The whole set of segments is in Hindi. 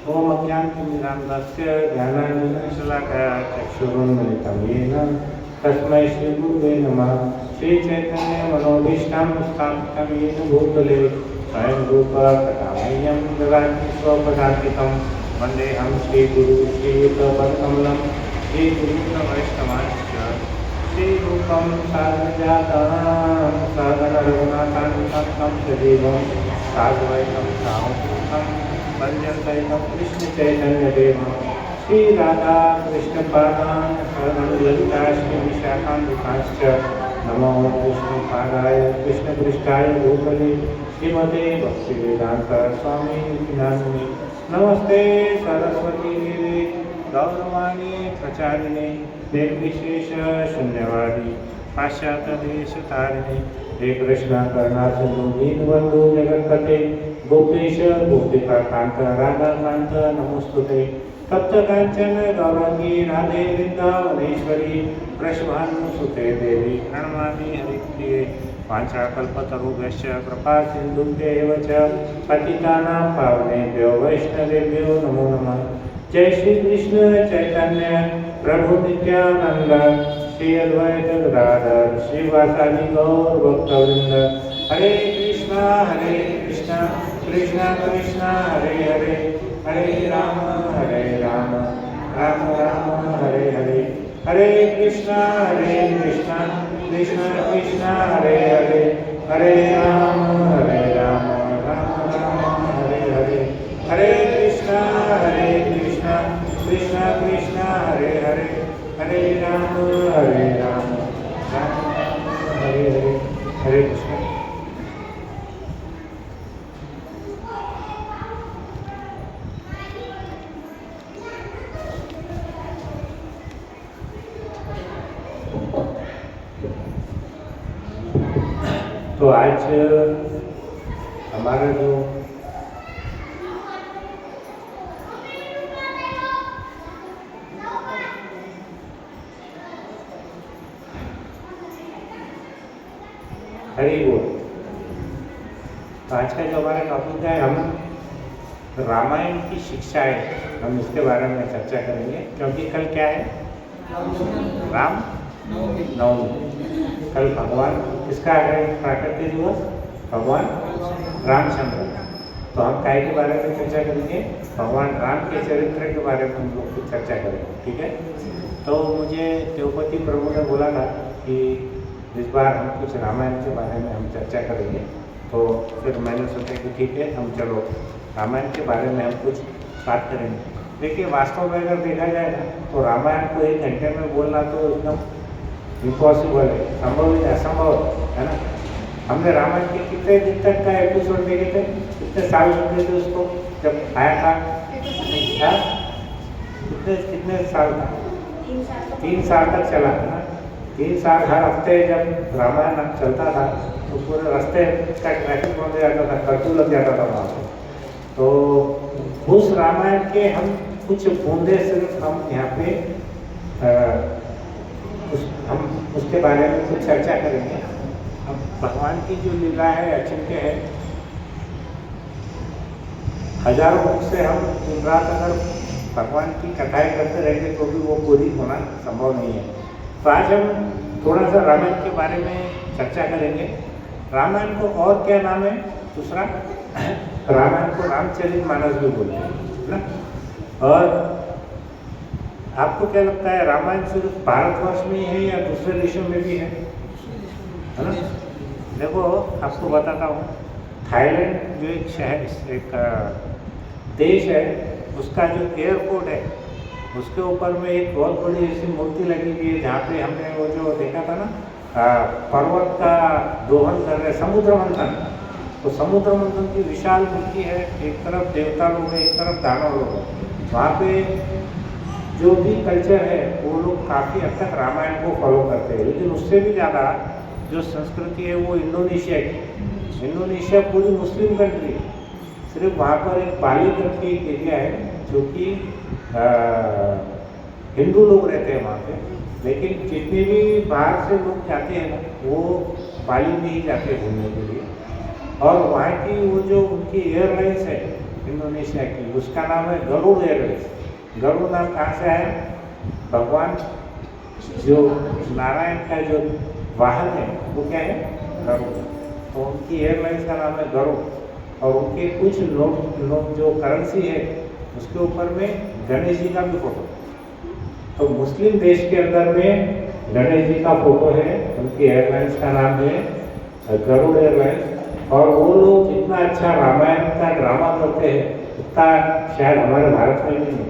ओम अज्ञानतिमिरान्धस्य ज्ञानाञ्जनशलाकया चक्षुरुन्मिलितं येन तस्मै श्रीगुरुवे नमः। श्रीचैतन्यमनोभीष्टं स्थापितं येन भूतले स्वयं रूपा कथामह्यं ददाति स्वपदान्तिकं वन्देऽहं श्रीगुरु श्रीयुतपदकमलं श्रीगुरुवैष्णवांश्च श्रीरूपं साधुजातां साधनरघुनाथान्वितं सजीवं साधुवैतं सावधूतं वन्द्यं कृष्णचैतन्यदेवं श्रीराधा कृष्णपादान् ललिता श्रीविशाखान्विताश्च नमो विष्णुपादाय कृष्णपृष्ठाय भूतले श्रीमते भक्तिवेदान्त स्वामी नामिने नमस्ते सरस्वती देवी गौरवाणी प्रचारिणे निर्विशेष शून्यवादी पाश्चात्यदेशतारिणे हे कृष्ण करुणा सिंधु दीनबंधु जगत्पते गोपेश गोपिका कांत राधा कांत नमोस्तुते तप्त कांचन गौरांगी राधे वृंदावनेश्वरी वृषभानुसुते देवी प्रणमामि हरिप्रिये वाञ्छाकल्पतरुभ्यश्च कृपा सिन्धुभ्यैव च पतितानां पावनेभ्यो वैष्णवेभ्यो नमो नमः। जय श्री कृष्ण चैतन्य प्रभु नित्यानंद श्री अद्वैत गदाधर श्रीवासादि गौर भक्तवृंद हरे कृष्णा कृष्णा कृष्णा हरे हरे हरे राम राम राम हरे हरे हरे कृष्णा कृष्णा कृष्णा हरे हरे हरे राम राम राम हरे हरे हरे कृष्णा कृष्णा हरे हरे हरे राम राम हरे हरे हरे कृष्ण। तो आज हमारा जो हरि बोल, तो आज का जो हमारा टॉपिक है, हम रामायण की शिक्षाएं, हम इसके बारे में चर्चा करेंगे। क्योंकि कल क्या है? राम नवमी। कल भगवान किसका है? प्राकट्य दिवस, भगवान रामचंद्र। तो हम काय के बारे में चर्चा करेंगे? भगवान राम के चरित्र के बारे में हम लोग कुछ चर्चा करेंगे, ठीक है। तो मुझे तिरुपति प्रभु ने बोला था कि इस बार हम कुछ रामायण के बारे में हम चर्चा करेंगे। तो फिर मैंने सोचा कि ठीक है, हम चलो रामायण के बारे में हम कुछ बात करेंगे। देखिए, वास्तव में अगर देखा जाए ना, तो रामायण को 1 घंटे में बोलना तो एकदम इम्पॉसिबल है, संभव ही असंभव है ना। हमने रामायण के कितने दिन तक का एपिसोड देखे थे, कितने साल लगे थे उसको जब आया था? कितने साल था? 3 साल तक चला था ना। 3 साल हर हफ्ते जब रामायण चलता था तो पूरे रास्ते का ट्रैफिक बंद हो जाता था, कर्फ्यू लग जाता था वहाँ पर। तो उस रामायण के हम कुछ बूंदे सिर्फ हम यहाँ पे हम उसके बारे में कुछ चर्चा करेंगे। अब भगवान की जो लीला है अचिंत्य है। हजारों वर्ष से हम दिन रात अगर भगवान की कथाएं करते रहेंगे तो भी वो पूरी होना संभव नहीं है। तो आज हम थोड़ा सा रामायण के बारे में चर्चा करेंगे। रामायण को और क्या नाम है? दूसरा, रामायण को रामचरितमानस भी बोलते हैं ना। और आपको क्या लगता है, रामायण सिर्फ भारतवर्ष में ही है या दूसरे देशों में भी है ना? देखो, आपको बताता हूँ, थाईलैंड जो एक शहर, एक देश है, उसका जो एयरपोर्ट है उसके ऊपर में एक बहुत बड़ी ऐसी मूर्ति लगी हुई है, जहाँ पे हमने वो जो देखा था ना, पर्वत का दोहन कर रहे, समुद्र मंथन। तो समुद्र मंथन की विशाल मूर्ति है, एक तरफ देवता लोग हैं, एक तरफ दानव लोग हैं। वहाँ पे जो भी कल्चर है वो लोग काफ़ी हद तक रामायण को फॉलो करते हैं। लेकिन उससे भी ज़्यादा जो संस्कृति है वो इंडोनेशिया की। इंडोनेशिया पूरी मुस्लिम कंट्री है। सिर्फ वहाँ पर एक बाली करके एक एरिया है जो कि हिंदू लोग रहते हैं वहाँ पे। लेकिन जितने भी बाहर से लोग जाते हैं ना, वो बाली में ही जाते हैं घूमने के लिए। और वहाँ की वो जो उनकी एयरलाइंस है इंडोनेशिया की, उसका नाम है गरुड़ एयरवेज। गरुड़ नाम कहाँ से आया? भगवान जो नारायण का जो वाहन है वो क्या है? गरुड़। तो उनकी एयरलाइंस का नाम है गरुड़, और उनके कुछ नोट जो करेंसी है उसके ऊपर में गणेश जी का भी फोटो। तो मुस्लिम देश के अंदर में गणेश जी का फोटो है, उनकी एयरलाइंस का नाम है गरुड़ एयरलाइंस। और वो लोग इतना अच्छा रामायण का ड्रामा करते हैं, इतना शायद हमारे भारत में भी नहीं।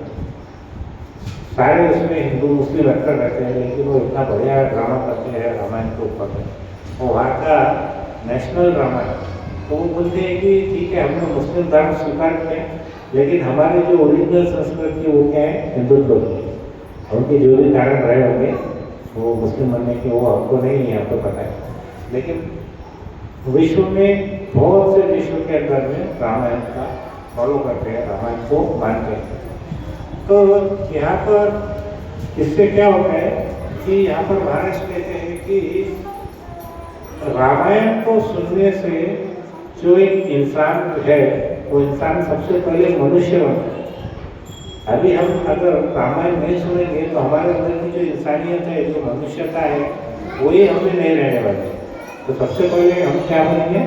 सारे उसमें हिंदू मुस्लिम एक्टर रहते हैं, लेकिन वो इतना बढ़िया ड्रामा करते हैं रामायण के ऊपर में, वो वहाँ का नेशनल ड्रामा है। तो वो बोलते हैं कि ठीक है, हमने मुस्लिम धर्म स्वीकार किया, लेकिन हमारी जो ओरिजिनल संस्कृति वो क्या है? हिंदुत्व की। उनके जो भी कारण रहे होंगे वो मुस्लिम बनने के, वो हमको नहीं है, हमको पता है। लेकिन विश्व में बहुत से देशों के अंदर में रामायण का फॉलो करते हैं, रामायण को मानते हैं। तो यहाँ पर इससे क्या होता है कि यहाँ पर महाराष्ट्र कहते हैं कि रामायण को सुनने से जो एक इंसान है वो इंसान सबसे पहले मनुष्य बनता है। अभी हम अगर रामायण नहीं सुनेंगे तो हमारे अंदर की जो इंसानियत है, जो मनुष्यता है, वही हमें नहीं रहने वाली। तो सबसे पहले हम क्या बनेंगे?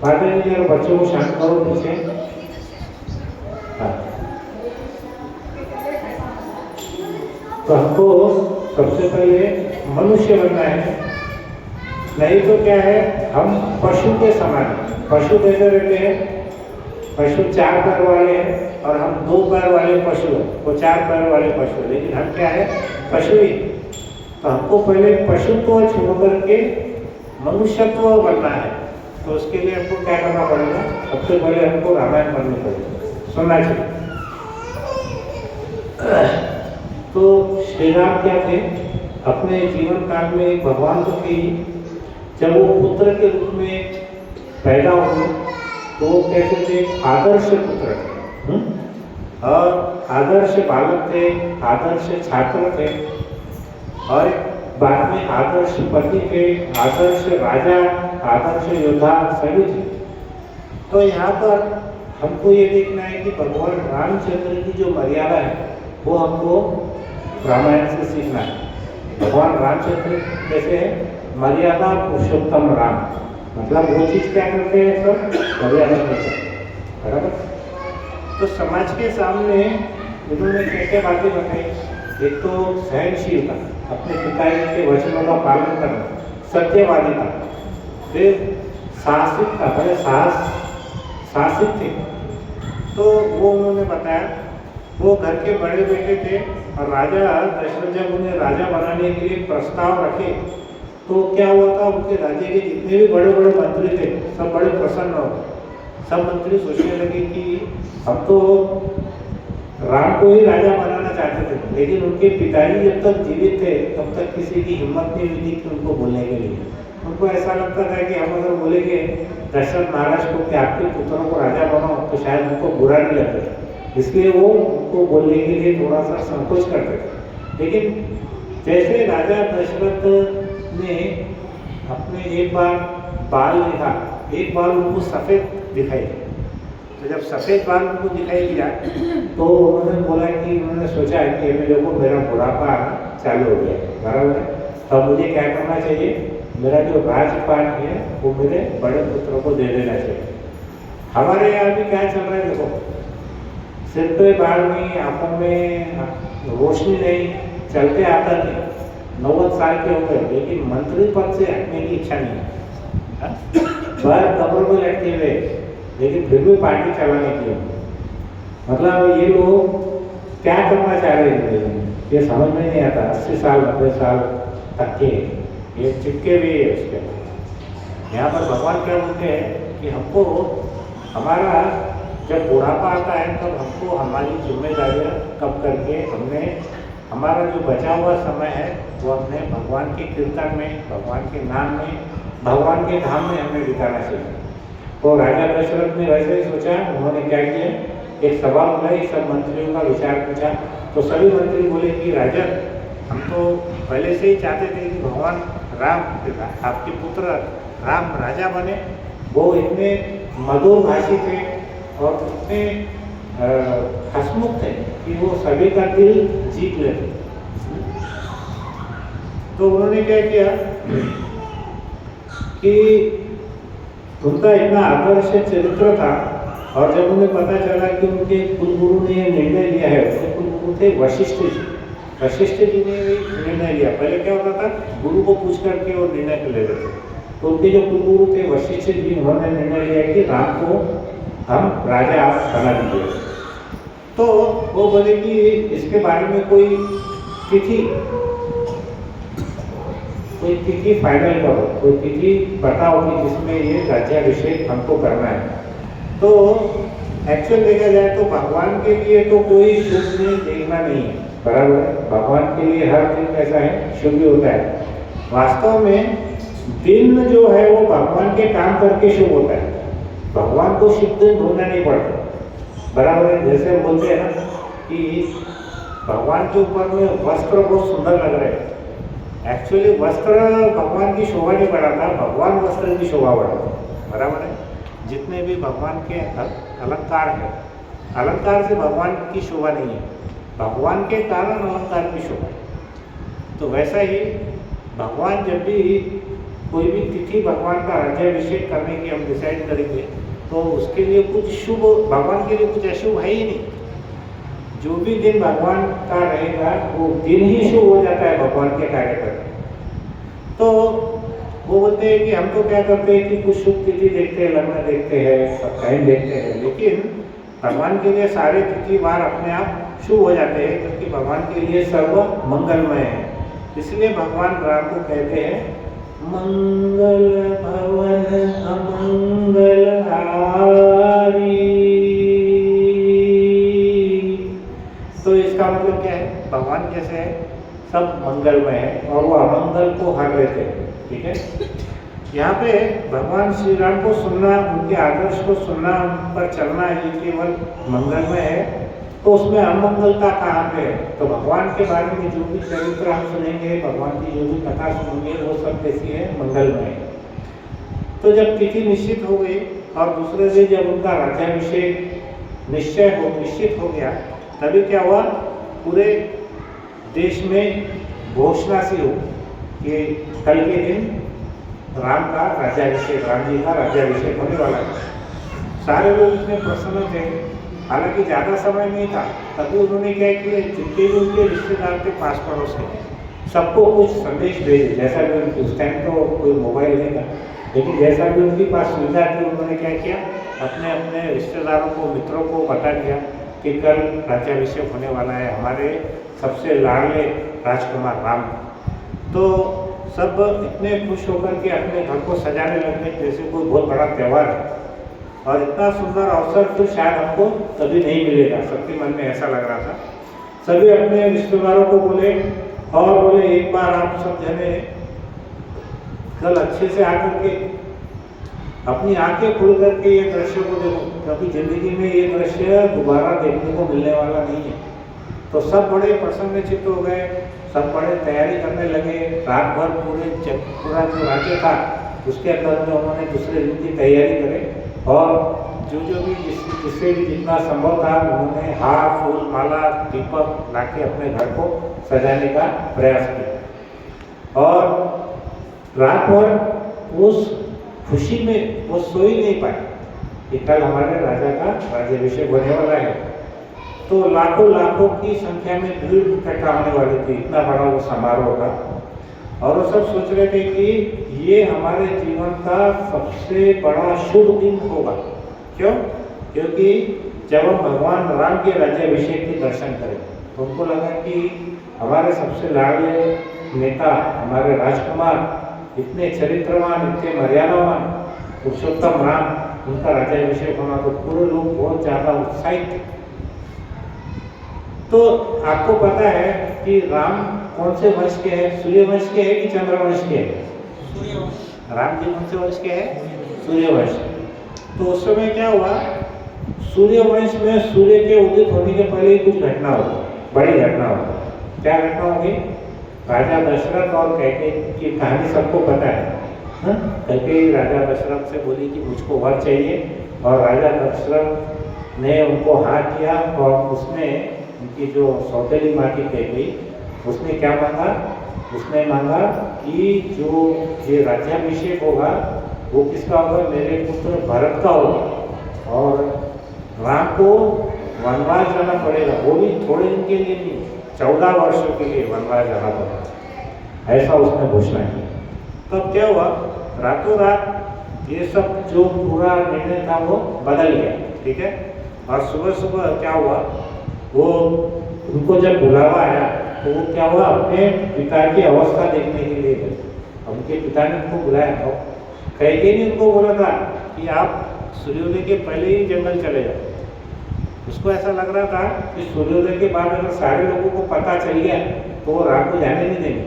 माता जी और बच्चों को शांत करो पीछे। हाँ, तो हमको सबसे पहले मनुष्य बनना है, नहीं तो क्या है, हम पशु के समान। पशु कैसे रहते हैं? पशु 4 पैर वाले हैं और हम 2 पैर वाले पशु हैं, वो 4 पैर वाले पशु हैं, लेकिन हम क्या है? पशु ही। तो हमको पहले पशुत्व छोड़ करके मनुष्यत्व बनना है। तो उसके लिए हमको क्या करना पड़ेगा? सबसे पहले हमको रामायण पढ़नी पड़ेगी, सुनना चाहिए। तो श्री राम क्या थे? अपने जीवन काल में भगवान तो थे, जब वो पुत्र के रूप में पैदा हुए तो वो कैसे थे? आदर्श पुत्र थे, और आदर्श बालक थे, आदर्श छात्र थे, और बाद में आदर्श पति थे, आदर्श राजा, आदर्श योद्धा सभी थे। तो यहाँ पर हमको ये देखना है कि भगवान रामचंद्र की जो मर्यादा है वो हमको रामायण से सीखना है। भगवान रामचंद्र कैसे है? मर्यादा पुरुषोत्तम राम, मतलब वो चीज़ क्या करते हैं? सब मर्यादा करते हैं, बराबर। तो समाज के सामने इन्होंने क्या बातें बताई? एक तो सहनशीलता, अपने पिताजी के वचनों का पालन करना, सत्यवादिता, फिर साहसिकता, बड़े साहसिक थे। तो वो उन्होंने बताया, वो घर के बड़े बेटे थे और राजा दशरथ जब उन्हें राजा बनाने के लिए प्रस्ताव रखे तो क्या हुआ था? उनके राज्य के जितने भी बड़े बड़े मंत्री थे सब बड़े प्रसन्न हो गए। सब मंत्री सोचने लगे कि हम तो राम को ही राजा बनाना चाहते थे, लेकिन उनके पिताजी जब तक जीवित थे तब तक किसी की हिम्मत नहीं हुई थी कि उनको बोलने के लिए। उनको ऐसा लगता था कि हम अगर बोलेंगे दशरथ महाराज को कि आपके पुत्रों को राजा बनाओ तो शायद उनको बुरा नहीं लगता, इसलिए वो उनको बोलने के लिए थोड़ा सा संकोच करते थे। लेकिन जैसे राजा दशरथ ने अपने एक बार बाल देखा, एक बाल उनको सफ़ेद दिखाई दिया। तो जब सफ़ेद बाल उनको दिखाई दिया तो उन्होंने बोला कि उन्होंने सोचा कि मेरे को मेरा बुढ़ापा चालू हो गया, बराबर है, तब मुझे क्या करना चाहिए? मेरा जो राजपाट है वो मेरे बड़े पुत्रों को दे देना चाहिए। हमारे यहाँ भी क्या चल रहा है? देखो, सिर पे बाल नहीं, आंखों में रोशनी नहीं, चलते आता नहीं, 90 साल के हो गए, लेकिन मंत्री पद से हटने की इच्छा नहीं है। बाहर कब्र में लटके हुए, लेकिन फिर भी पार्टी चलाने की। मतलब ये लोग क्या करना चाह रहे हैं ये समझ में नहीं आता। 80 साल 90 साल तक के ये चिपके हुए है उसके। यहाँ पर भगवान क्या बोलते हैं कि हमको हमारा जब बुढ़ापा आता है तब हमको हमारी जिम्मेदारियाँ कब करके हमने हमारा जो बचा हुआ समय है वो अपने भगवान के कीर्तन में, भगवान के नाम में, भगवान के धाम में हमें बिताना चाहिए। तो राजा दशरथ ने वैसे ही सोचा। उन्होंने क्या किया? एक सभा बुलाई, सब मंत्रियों का विचार पूछा। तो सभी मंत्री बोले कि राजा, हम तो पहले से ही चाहते थे कि भगवान राम, आपके पुत्र राम राजा बने। वो इतने मधुर भाषी थे, और इतने हंसमुख थे कि वो सभी का दिल जीत लेते। तो उन्होंने क्या किया कि उनका इतना आदर्श चरित्र था, और जब उन्हें पता चला कि उनके कुलगुरु ने ये निर्णय लिया है, उनके कुलगुरु थे वशिष्ठ जी। वशिष्ठ जी ने निर्णय लिया। पहले क्या होता था, गुरु को पूछ करके वो निर्णय कर लेते थे। तो उनके जो कुलगुरु थे वशिष्ठ जी, उन्होंने निर्णय लिया कि राम को हम राजा बना दीजिए। तो वो बोले कि इसके बारे में कोई तिथि फाइनल करो, कोई तिथि बताओ कि जिसमें ये राज्याभिषेक हमको करना है। तो एक्चुअल देखा जाए तो भगवान के लिए तो कोई शुभ दिन देखना नहीं है, बराबर है। भगवान के लिए हर दिन कैसा है, शुभ होता है। वास्तव में दिन जो है वो भगवान के काम करके शुभ होता है। भगवान को शुभ दिन ढूंढना नहीं पड़ता, बराबर है। जैसे बोलते हैं ना कि भगवान के ऊपर में वस्त्र बहुत सुंदर लग रहे हैं। एक्चुअली वस्त्र भगवान की शोभा नहीं बढ़ाता, भगवान वस्त्र की शोभा बढ़ाता, बराबर है। जितने भी भगवान के अलंकार है, अलंकार से भगवान की शोभा नहीं है, भगवान के कारण अलंकार की शोभा। तो वैसा ही भगवान जब भी कोई भी तिथि भगवान का राज्याभिषेक करने की हम डिसाइड करेंगे, तो उसके लिए कुछ शुभ, भगवान के लिए कुछ अशुभ है ही नहीं। जो भी दिन भगवान का रहेगा वो दिन ही शुभ हो जाता है भगवान के कार्य पर। तो वो बोलते हैं कि हम तो क्या करते हैं कि कुछ शुभ तिथि देखते हैं, लग्न देखते हैं, सब टाइम देखते हैं, लेकिन भगवान के लिए सारे तिथि वार अपने आप शुभ हो जाते हैं, क्योंकि भगवान के लिए सर्व मंगलमय है। इसलिए भगवान राम को कहते हैं मंगल भवन अमंगल हारी। तो इसका मतलब क्या है, भगवान कैसे है, सब मंगलमय है और वो अमंगल को हर लेते हैं, ठीक है। यहाँ पे भगवान श्री राम को सुनना, उनके आदर्श को सुनना, उन पर चलना ये केवल मंगलमय है, तो उसमें अमंगलता कहाँ पे है। तो भगवान के बारे में जो भी चरित्र हम सुनेंगे, भगवान की जो भी कथा सुनेंगे, वो सब कैसी है, मंगलमय है। तो जब तिथि निश्चित हो गई और दूसरे दिन जब उनका राज्याभिषेक निश्चित हो गया, तभी क्या हुआ, पूरे देश में घोषणा सी हो कि कल के दिन राम का राज्याभिषेक, राम जी का राज्याभिषेक होने वाला है। सारे लोग इतने प्रसन्न थे, हालांकि ज़्यादा समय नहीं था। तभी उन्होंने क्या किया, जितने भी उनके रिश्तेदार थे पास पड़ोस के, सबको कुछ संदेश भेजे। जैसा भी उस टाइम तो कोई मोबाइल नहीं था, लेकिन जैसा भी उनके पास सुविधा थी, उन्होंने क्या किया, अपने अपने रिश्तेदारों को, मित्रों को बता दिया कि कल राज्याभिषेक होने वाला है हमारे सबसे लाडले राजकुमार राम। तो सब इतने खुश होकर के अपने घर को सजाने लगे जैसे कोई बहुत बड़ा त्यौहार है, और इतना सुंदर अवसर तो शायद हमको कभी नहीं मिलेगा, सबके मन में ऐसा लग रहा था। सभी अपने रिश्तेदारों को बोले और बोले एक बार आप सब जने कल अच्छे से आकर के अपनी आंखें खोल करके ये दृश्य को देखो, क्योंकि जिंदगी में ये दृश्य दोबारा देखने को मिलने वाला नहीं है। तो सब बड़े प्रसन्नचित्त हो गए, सब बड़े तैयारी करने लगे। रात भर पूरा जो राज्य था उसके अंदर में उन्होंने दूसरे दिन की तैयारी करे, और जो भी जिससे भी जितना संभव था उन्होंने हार, फूल, माला, दीपक लाके अपने घर को सजाने का प्रयास किया। और रात भर उस खुशी में वो सो ही नहीं पाए कि कल हमारे राजा का राज्याभिषेक होने वाला है। तो लाखों लाखों की संख्या में भीड़ इकट्ठा होने वाली थी, इतना बड़ा वो समारोह था। और वो सब सोच रहे थे कि ये हमारे जीवन का सबसे बड़ा शुभ दिन होगा। क्यों? क्योंकि जब हम भगवान राम के राज्याभिषेक के दर्शन करें तो उनको लगा कि हमारे सबसे लाडले नेता, हमारे राजकुमार, इतने चरित्रवान, इतने मर्यादावान पुरुषोत्तम राम, उनका राज्याभिषेक होना, तो पूरे लोग बहुत ज़्यादा उत्साहित थे। तो आपको पता है कि राम कौन से वंश के हैं? सूर्यवंश के हैं कि चंद्रवंश के हैं? सूर्यवंश। राम जी कौन से वंश के हैं? सूर्यवंश। तो उस समय क्या हुआ, सूर्यवंश में सूर्य के उदित होने के पहले ही कुछ घटना होगी, बड़ी घटना होगी। क्या घटना होगी? राजा दशरथ और कैकेयी की कहानी सबको पता है। कैकेयी राजा दशरथ से बोली कि मुझको वर चाहिए, और राजा दशरथ ने उनको हाँ किया और उसने उनकी जो सौतेली माँ की कह गई, उसने क्या मांगा? उसने मांगा कि जो ये राज्याभिषेक होगा वो किसका होगा? मेरे पुत्र भरत का होगा और राम को वनवास जाना पड़ेगा, वो भी थोड़े दिन के लिए नहीं, 14 वर्षों के लिए वनवास जाना पड़ेगा, ऐसा उसने घोषणा की। तब क्या हुआ? रातों रात ये सब जो पूरा निर्णय था वो बदल गया, ठीक है। और सुबह सुबह क्या हुआ? वो उनको जब बुलावा आया तो वो क्या हुआ? अपने पिता की अवस्था देखने के लिए गए। उनके पिता ने उनको बुलाया, तो कैकेयी ने उनको बोला था कि आप सूर्योदय के पहले ही जंगल चले जाओ। उसको ऐसा लग रहा था कि सूर्योदय के बाद अगर सारे लोगों को पता चल गया तो वो रात को जाने नहीं देंगे,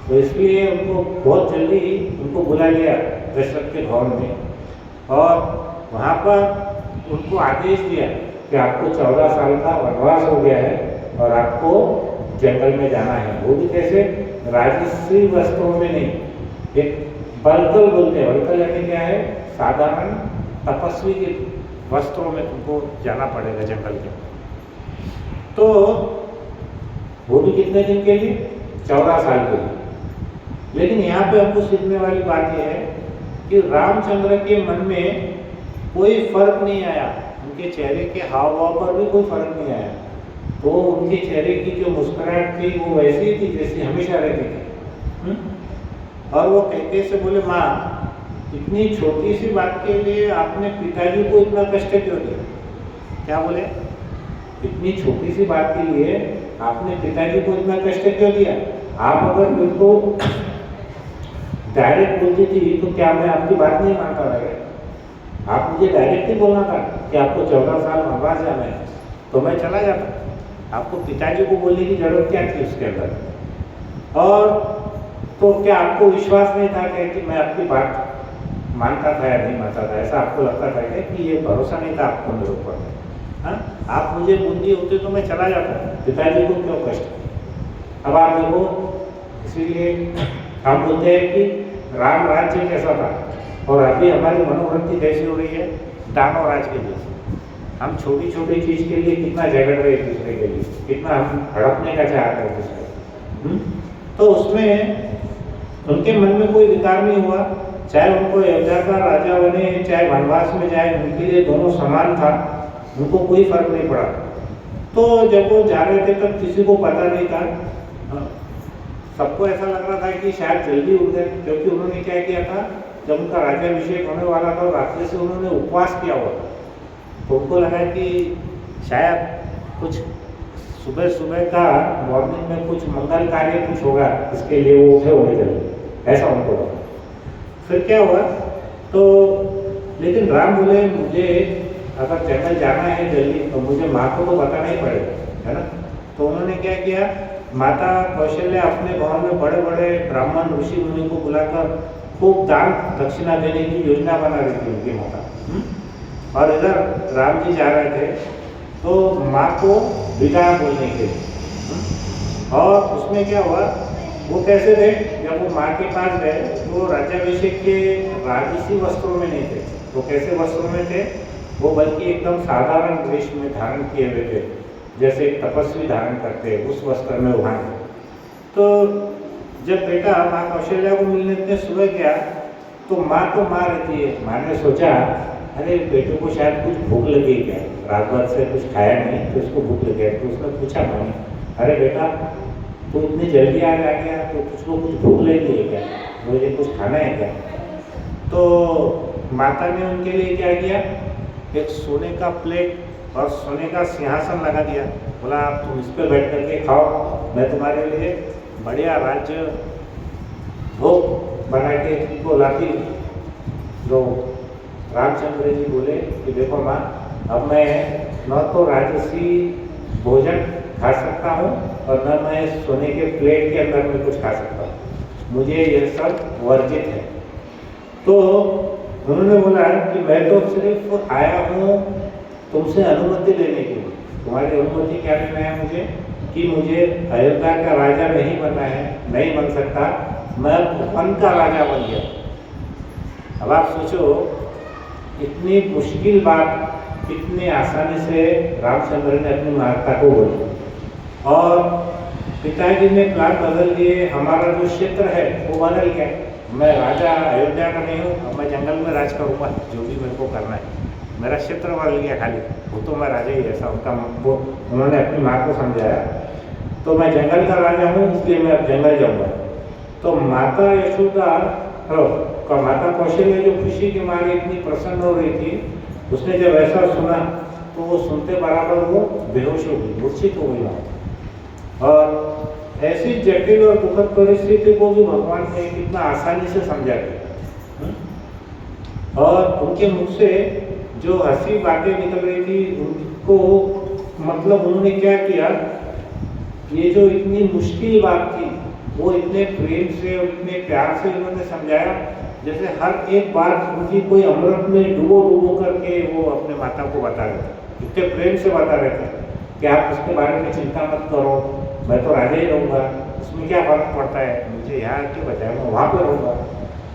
तो इसलिए उनको बहुत जल्दी उनको बुला लिया दशरथ के भवन में और वहाँ पर उनको आदेश दिया कि आपको 14 साल का वनवास हो गया है और आपको जंगल में जाना है। वो भी कैसे? राजश्री वस्त्रों में नहीं, एक बलकल बोलते हैं, बलकल यानी क्या है? साधारण तपस्वी के वस्त्रों में तुमको जाना पड़ेगा जंगल के। तो वो भी कितने दिन के लिए? 14 साल के लिए। लेकिन यहाँ पे हमको सीखने वाली बात यह है कि रामचंद्र के मन में कोई फर्क नहीं आया, उनके चेहरे के हाव भाव पर भी कोई फर्क नहीं आया। तो उनके चेहरे की जो मुस्कुराहट थी वो वैसी ही थी जैसी हमेशा रहती थी। और वो कैकेयी से बोले, माँ इतनी छोटी सी बात के लिए आपने पिताजी को इतना कष्ट क्यों दिया? क्या बोले? इतनी छोटी सी बात के लिए आपने पिताजी को इतना कष्ट क्यों दिया? आप अगर उनको डायरेक्ट बोलती थी तो क्या मैं आपकी बात नहीं मानता रहेगा? आप मुझे डायरेक्ट ही बोलना था कि आपको 14 साल वनवास जाना है, तो मैं चला जाता। आपको पिताजी को बोलने की जरूरत क्या थी उसके अंदर? और तो क्या आपको विश्वास नहीं था कि मैं आपकी बात मानता था या नहीं मानता था? ऐसा आपको लगता था क्या कि ये भरोसा नहीं था आपको मेरे ऊपर? हाँ, आप मुझे बूंदी होते तो मैं चला जाता, पिताजी को क्यों कष्ट? अब आप देखो, इसीलिए हम बोलते हैं कि राम राज्य कैसा था और अभी हमारी मनोवृत्ति कैसी हो रही है? दानव राज के जैसे। हम छोटी छोटी चीज़ के लिए कितना झगड़ रहे एक दूसरे के लिए, कितना हम हड़पने का चाहते हैं दूसरे। तो उसमें उनके मन में कोई विकार नहीं हुआ, चाहे उनको अयोध्या का राजा बने चाहे वनवास में जाए, उनके लिए दोनों समान था, उनको कोई फर्क नहीं पड़ा। तो जब वो जा रहे थे तब किसी को पता नहीं था, सबको ऐसा लग रहा था कि शायद जल्दी उठ गए, क्योंकि उन्होंने क्या किया था, जब उनका राज्याभिषेक होने वाला था रात्रि से उन्होंने उपवास किया हुआ था। तो उनको लगा कि शायद कुछ सुबह सुबह का मॉर्निंग में कुछ मंगल कार्य कुछ होगा, इसके लिए वो उठे होने चले, ऐसा उनको लगा। फिर क्या हुआ? तो लेकिन राम बोले, मुझे अगर जंगल जाना है जल्दी तो मुझे माँ को तो बताना ही पड़ेगा, है ना। तो उन्होंने क्या किया, माता कौशल्या अपने भवन में बड़े बड़े ब्राह्मण ऋषि मुनि को बुलाकर खूब दान दक्षिणा देने की योजना बना रही थी उनकी माता। और इधर राम जी जा रहे थे तो माँ को विदा बोलने के लिए। और उसमें क्या हुआ, वो कैसे थे, जब वो माँ के पास गए तो राज्याभिषेक के राजसी वस्त्रों में नहीं थे। वो कैसे वस्त्रों में थे? वो बल्कि एकदम साधारण वेश में धारण किए हुए थे, जैसे एक तपस्वी धारण करते हैं, उस वस्त्र में वहाँ। तो जब बेटा माँ कौशल्या को मिलने इतने सुबह गया तो माँ तो माँ रहती है, माँ ने सोचा अरे बेटे को शायद कुछ भूख लगी क्या, रात भर से कुछ खाया नहीं तो उसको भूख लगी। तो उसने पूछा माँ ने, अरे बेटा तो इतनी जल्दी आ गया तो तुझको कुछ भूख लगी है क्या, मुझे कुछ खाना है क्या? तो माता ने उनके लिए क्या किया, एक सोने का प्लेट और सोने का सिंहासन लगा दिया। बोला आप तुम इस पर बैठ करके खाओ, मैं तुम्हारे लिए बढ़िया राज्य भोग बना के तुमको लाती। जो रामचंद्र जी बोले कि देखो माँ, अब मैं न तो राजसी भोजन खा सकता हूँ और न मैं सोने के प्लेट के अंदर में कुछ खा सकता हूँ, मुझे ये सब वर्जित है। तो उन्होंने बोला कि मैं तो सिर्फ आया हूँ तुमसे अनुमति लेने के लिए, तुम्हारी अनुमति क्या लेना है मुझे, कि मुझे अयोध्या का राजा नहीं बनना है, नहीं बन सकता, मैं वन का राजा बन गया। अब आप सोचो, इतनी मुश्किल बात कितने आसानी से रामचंद्र ने अपनी माता को बोली। और पिताजी ने प्लान बदल दिए, हमारा जो क्षेत्र है वो बदल गया। मैं राजा अयोध्या का नहीं हूँ, अब मैं जंगल में राज करूँगा, जो भी मेरे को करना है। मेरा क्षेत्र बदल गया खाली, वो तो मैं राजा ही, ऐसा उनका वो उन्होंने अपनी माँ को समझाया। तो मैं जंगल का राजा हूँ, इसलिए मैं अब जंगल जाऊँगा। तो माता यशोदा माता कौशल्या जो खुशी के मारे इतनी प्रसन्न हो रही थी, उसने जब ऐसा सुना तो वो सुनते बराबर वो बेहोश हो गई, मूर्छित हो गई। और ऐसी जटिल और दुखद परिस्थिति को भी भगवान ने कितना आसानी से समझा दिया। और उनके मुख से जो हंसी बातें निकल रही थी उनको, मतलब उन्होंने क्या किया, ये जो इतनी मुश्किल बात थी वो इतने प्रेम से और इतने प्यार से उन्होंने समझाया, जैसे हर एक बात उनकी कोई अमृत में डुबो डुबो करके वो अपने माता को बता रहे थे। इतने प्रेम से बता रहे थे कि आप उसके बारे में चिंता मत करो, मैं तो राजा ही रहूँगा, उसमें क्या फर्क पड़ता है, मुझे यहाँ के बजाय मैं वहाँ पर रहूँगा।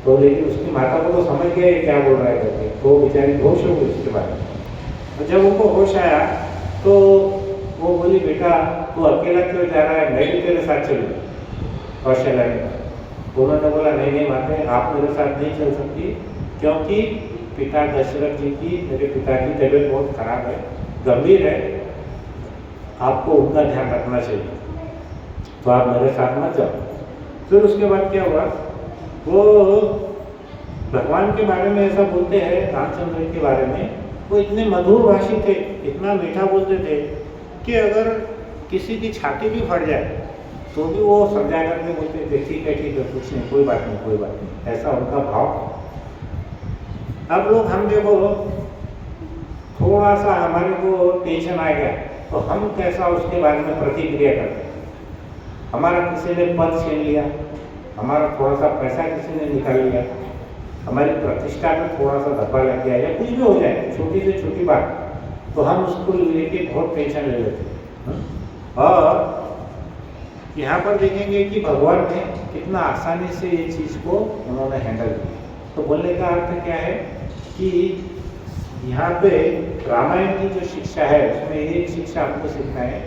तो लेकिन उसकी माता को तो समझ गया ये क्या बोल रहा है करके, तो बेचारी होश हो गई उसके बाद। तो जब उनको होश आया तो वो बोली, बेटा तू अकेला क्यों जा रहा है, मैं भी तेरे साथ चलूँ। कौशल्या ने, तो उन्होंने बोला, नहीं नहीं माते, आप मेरे साथ नहीं चल सकती, क्योंकि पिता दशरथ जी की, मेरे पिता की तबीयत बहुत खराब है, गंभीर है, आपको उनका ध्यान रखना चाहिए, तो आप मेरे साथ मत जाओ। फिर उसके बाद क्या हुआ, वो भगवान के बारे में ऐसा बोलते हैं, रामचंद्र के बारे में, वो इतने मधुर भाषी थे, इतना मीठा बोलते थे कि अगर किसी की छाती भी फट जाए तो भी वो समझा करके बोलते थे, ठीक है कुछ नहीं, कोई बात नहीं, कोई बात नहीं, ऐसा उनका भाव था। अब लोग हम देखो थोड़ा सा हमारे को टेंशन आ गया तो हम कैसा उसके बारे में प्रतिक्रिया करते हैं। हमारा किसी ने पद छीन लिया, हमारा थोड़ा सा पैसा किसी ने निकाल लिया, हमारी प्रतिष्ठा में थोड़ा सा धब्बा लग गया या कुछ भी हो जाए, छोटी से छोटी बात, तो हम उसको लेके बहुत टेंशन ले लेते हैं। और यहाँ पर देखेंगे कि भगवान ने कितना आसानी से ये चीज़ को उन्होंने हैंडल किया। तो बोलने का अर्थ क्या है कि यहाँ पे रामायण की जो शिक्षा है उसमें एक शिक्षा हमको सीखना है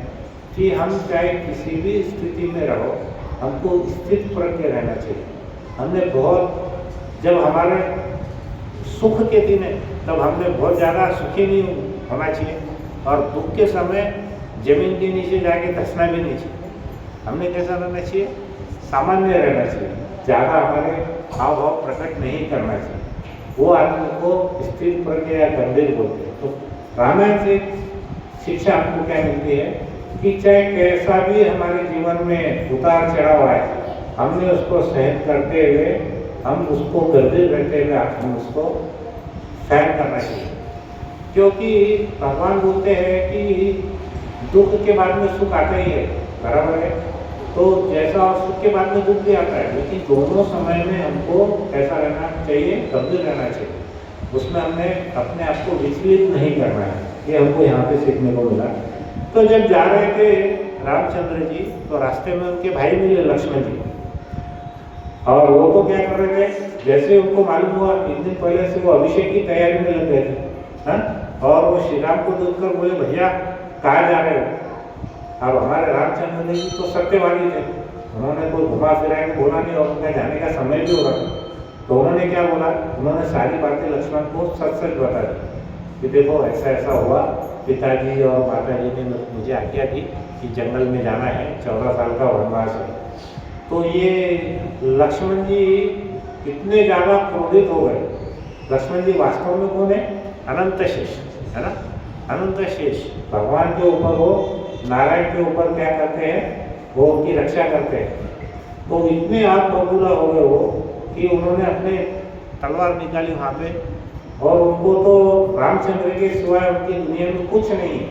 कि हम चाहे किसी भी स्थिति में रहो, हमको स्थित प्रज्ञ रहना चाहिए। हमने बहुत, जब हमारे सुख के दिन है तब हमने बहुत ज़्यादा सुखी नहीं होना चाहिए, और दुख के समय जमीन के नीचे जाके धंसना भी नहीं चाहिए। हमने कैसा रहना चाहिए, सामान्य रहना चाहिए, ज़्यादा हमारे हाव भाव प्रकट नहीं करना चाहिए। वो आदमी को स्थिर प्रज्ञ या गंभीर बोलते हैं। तो रामायण से शिक्षा हमको क्या मिलती है कि चाहे कैसा भी हमारे जीवन में उतार चढ़ाव आए, हमने उसको सहन करते हुए, हम उसको गंभीर रहते हुए हम उसको सहन करना चाहिए। क्योंकि भगवान बोलते हैं कि दुख के बाद में सुख आता ही है, बराबर है। तो जैसा और सुख के बाद में दुख भी आता है, लेकिन दोनों समय में हमको कैसा रहना चाहिए, गंभीर रहना चाहिए। उसमें हमने अपने आप को विचलित नहीं करना है, ये हमको यहाँ पे सीखने को मिला। तो जब जा रहे थे रामचंद्र जी, तो रास्ते में उनके भाई मिले लक्ष्मण जी, और वो तो क्या कर रहे थे, जैसे उनको मालूम हुआ 3 दिन पहले से वो अभिषेक की तैयारी में लग गए थे, और वो श्री राम को देखकर बोले, भैया कहाँ जा रहे हो। अब हमारे रामचंद्र जी तो सत्यवादी थे, उन्होंने कोई घुमा फिरा के बोला नहीं, और उनका जाने का समय भी हो रहा था। तो उन्होंने क्या बोला, उन्होंने सारी बातें लक्ष्मण को सच सच बता दी कि देखो ऐसा ऐसा हुआ, पिताजी और माता जी ने मुझे आज्ञा दी कि जंगल में जाना है, 14 साल का वनवास है। तो ये लक्ष्मण जी इतने ज़्यादा क्रोधित हो गए। लक्ष्मण जी वास्तव में कौन है, अनंत शेष है ना, अनंत शेष भगवान के ऊपर, वो नारायण के ऊपर क्या करते हैं, वो उनकी रक्षा करते हैं। तो इतने आग बबूला हो गए वो कि उन्होंने अपने तलवार निकाली वहाँ पे, और उनको तो रामचंद्र के सिवाय उनकी दुनिया में कुछ नहीं है।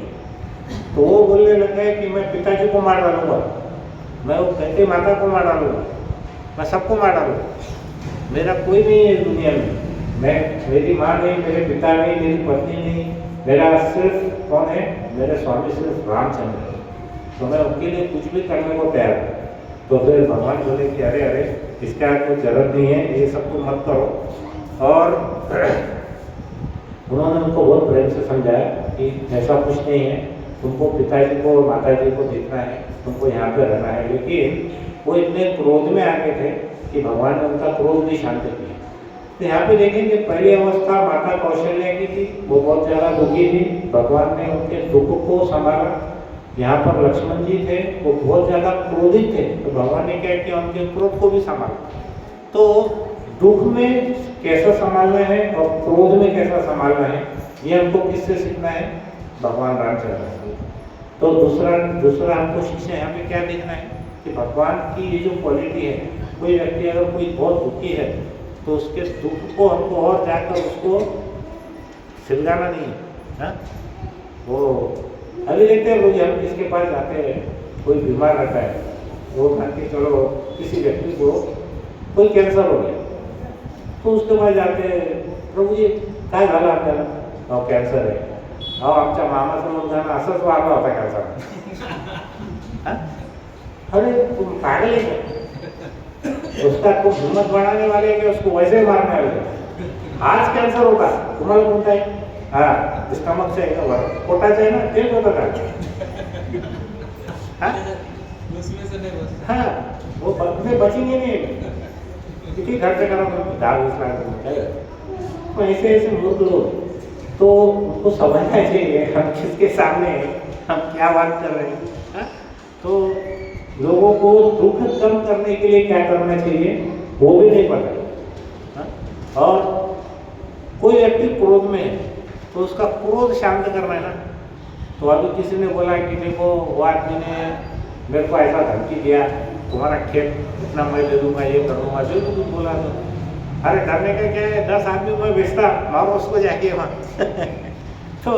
तो वो बोलने लगे कि मैं पिताजी को मार डालूंगा, मैं वो कहते माता को मार डालूंगा, मैं सबको मार डालूंगा, मेरा कोई नहीं है दुनिया में, मैं, मेरी माँ नहीं, मेरे पिता नहीं, मेरी पत्नी नहीं, मेरा सिर्फ कौन है, मेरे स्वामी सिर्फ रामचंद्र है। तो मैं उनके लिए कुछ भी करने को तैयार हूँ। तो फिर भगवान बोले कि अरे अरे, इसका कोई जरूरत नहीं है, ये सब तो मत करो। और उन्होंने उनको बहुत प्रेम से समझाया कि ऐसा कुछ नहीं है, तुमको पिताजी को और माताजी को देखना है, तुमको यहाँ पे रहना है। लेकिन वो इतने क्रोध में आ गए थे कि भगवान ने उनका क्रोध भी शांत किया। तो यहाँ पे देखेंगे पहली अवस्था माता कौशल्या की थी, वो बहुत ज़्यादा दुखी थी, भगवान ने उनके दुख को संभाला। यहाँ पर लक्ष्मण जी थे, वो बहुत ज़्यादा क्रोधित थे, तो भगवान ने क्या किया, उनके क्रोध को भी संभाला। तो दुख में कैसा संभालना है और क्रोध में कैसा संभालना है, ये हमको किससे सीखना है, भगवान रामचंद्र से। तो दूसरा हमको शिक्षा यहाँ पे क्या देखना है कि भगवान की ये जो क्वालिटी है, कोई व्यक्ति अगर कोई बहुत दुखी है तो उसके दुख को हमको और जाकर उसको सिलगाना नहीं है, हाँ? वो अभी देखते हैं लोग, हम जिसके पास जाते हैं, कोई बीमार रहता है, वो मान के चलो किसी व्यक्ति को कोई कैंसर हो गया, तो उसके पास जाते हैं, प्रभु जी काय झालं आपल्याला, कॅन्सर आहे, आमच्या मामाचं मुलगा असंच वारला होता कॅन्सर। अरे तुम पागल है क्या? उसका तो हिम्मत बढ़ाने वाले कि उसको वैसे मारने वाले। आज कॅन्सर होता तुम्हाला कोणता आहे? हाँ स्टमकचं आहे का, पोटाचं आहे ना, तेच होतं का? हाँ वो बचेंगे नहीं, कितनी खर्च करा, 10-20 लाख, तो ऐसे ऐसे मूर्ख लोग, तो उनको समझना चाहिए हम किसके सामने हम क्या बात कर रहे हैं, हाँ? तो लोगों को दुख कम करने के लिए क्या करना चाहिए वो भी नहीं पता, हाँ? और कोई व्यक्ति क्रोध में है तो उसका क्रोध शांत करना है ना। तो अभी किसी ने बोला कि देखो वो आदमी ने मेरे को ऐसा धमकी दिया, तुम्हारा खेत इतना मैं दे दूंगा, ये कर दूंगा, जो कुछ बोला तो अरे डरने का क्या है, 10 आदमी मैं बेचता, मारो उसको जाके वहाँ। तो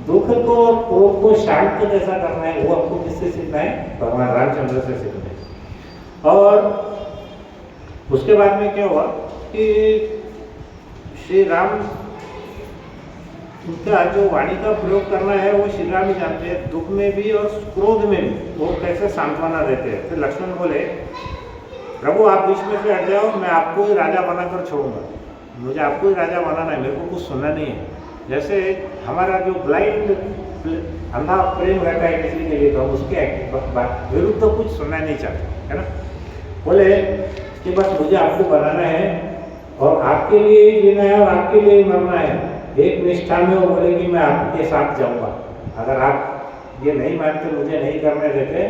दुख को और क्रोध को शांत कैसा करना है वो आपको किससे सीखना है, भगवान रामचंद्र से सीखना है। और उसके बाद में क्या हुआ कि श्री राम, उनका जो वाणी का प्रयोग करना है वो श्री राम ही जानते हैं, दुख में भी और क्रोध में भी वो कैसे सांत्वना देते हैं। फिर लक्ष्मण बोले प्रभु आप बीच में से हट जाओ, मैं आपको ही राजा बनाकर छोड़ूंगा, मुझे आपको ही राजा बनाना है, मेरे को कुछ सुनना नहीं है। जैसे हमारा जो ब्लाइंड अंधा प्रेम रहता है किसी के लिए, तो हम उसके विरुद्ध तो कुछ सुनना नहीं चाहते, है ना। बोले कि बस मुझे आपको बनाना है और आपके लिए ही जीना है और आपके लिए ही मरना है, एक निष्ठा में वो बोले कि मैं आपके साथ जाऊंगा, अगर आप ये नहीं मानते, मुझे नहीं करने देते,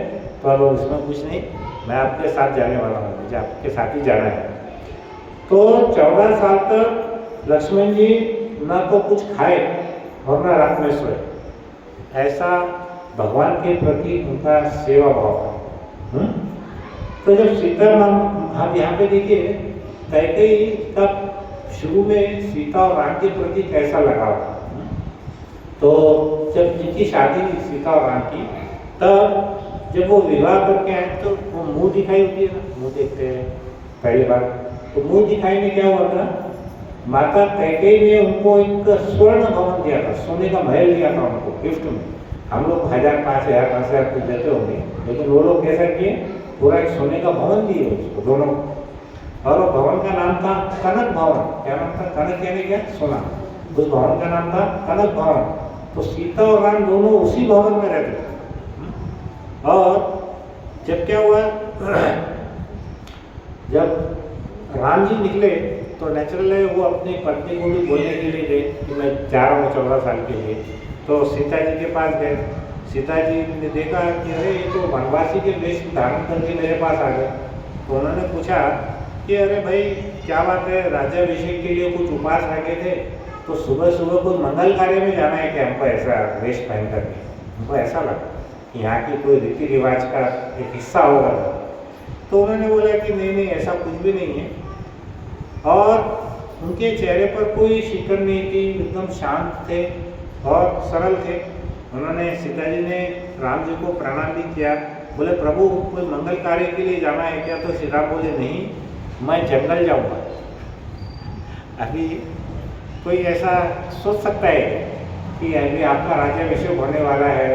तो अब उसमें कुछ नहीं, मैं आपके साथ जाने वाला हूँ, मुझे आपके साथ ही जाना है। तो 14 साल तक लक्ष्मण जी न तो कुछ खाए और न रात में सोए, ऐसा भगवान के प्रति उनका सेवा भाव था। तो जब सीता आप यहाँ पे देखिए, कैकेयी का शुरू में सीता और राम के प्रति कैसा लगाव था। तो जब जिनकी शादी हुई सीता और राम की, तब जब वो विवाह करके आए तो वो मुंह दिखाई होती है ना, मुंह देखते हैं पहली बार, तो मुंह दिखाई में क्या हुआ था, माता कैकेयी ने उनको एक स्वर्ण भवन दिया था, सोने का महल दिया था उनको गिफ्ट में। हम लोग 1000, 5000, 5000 कुछ देते होंगे, लेकिन वो लोग कैसा किए, पूरा एक सोने का भवन दिए उसको दोनों। और वो भवन का नाम था कनक भवन। क्या नाम था? कनक यानी क्या? सोना। उस भवन का नाम था कनक भवन। तो सीता और राम दोनों उसी भवन में रहते थे। और जब क्या हुआ, जब राम जी निकले तो नेचुरल है वो अपनी पत्नी को भी बोलने के लिए गए कि मैं जा रहा हूँ 14 साल के लिए। तो सीता जी के पास गए, सीता जी ने देखा कि अरे ये तो वनवासी के वेश धारण करके मेरे पास आ गए। तो उन्होंने पूछा कि अरे भाई क्या बात है, राज्याभिषेक के लिए कुछ उपास रखे थे, तो सुबह सुबह कोई मंगल कार्य में जाना है कि हमको ऐसा वेश पहन करके, हमको ऐसा लगा कि यहाँ की कोई रीति रिवाज का एक हिस्सा होगा। तो उन्होंने बोला कि नहीं नहीं ऐसा कुछ भी नहीं है। और उनके चेहरे पर कोई शिकन नहीं थी, एकदम शांत थे और सरल थे। उन्होंने, सीता जी ने राम जी को प्रणाम भी किया। बोले प्रभु कोई मंगल कार्य के लिए जाना है क्या? तो श्री राम बोले नहीं, मैं जंगल जाऊंगा। अभी कोई ऐसा सोच सकता है कि अभी आपका राज्याभिषेक होने वाला है,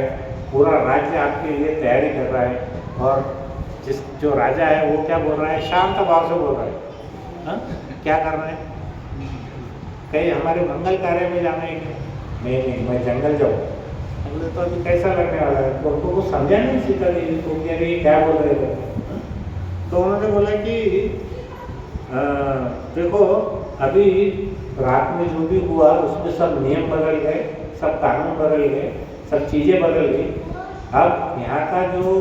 पूरा राज्य आपके लिए तैयारी कर रहा है, और जो राजा है वो क्या बोल रहा है, शांत भाव से बोल रहा है, हाँ? क्या करना है? कहीं हमारे मंगल कार्य में जाना है क्या? नहीं नहीं, मैं जंगल जाऊँ। बोले तो अभी कैसा लगने वाला है? तो उनको कुछ समझा नहीं सीता देवी को कि अरे क्या बोल रहे थे। तो उन्होंने बोला कि देखो अभी रात में जो भी हुआ उसमें सब नियम बदल गए, सब कानून बदल गए, सब चीज़ें बदल गई। अब यहाँ का जो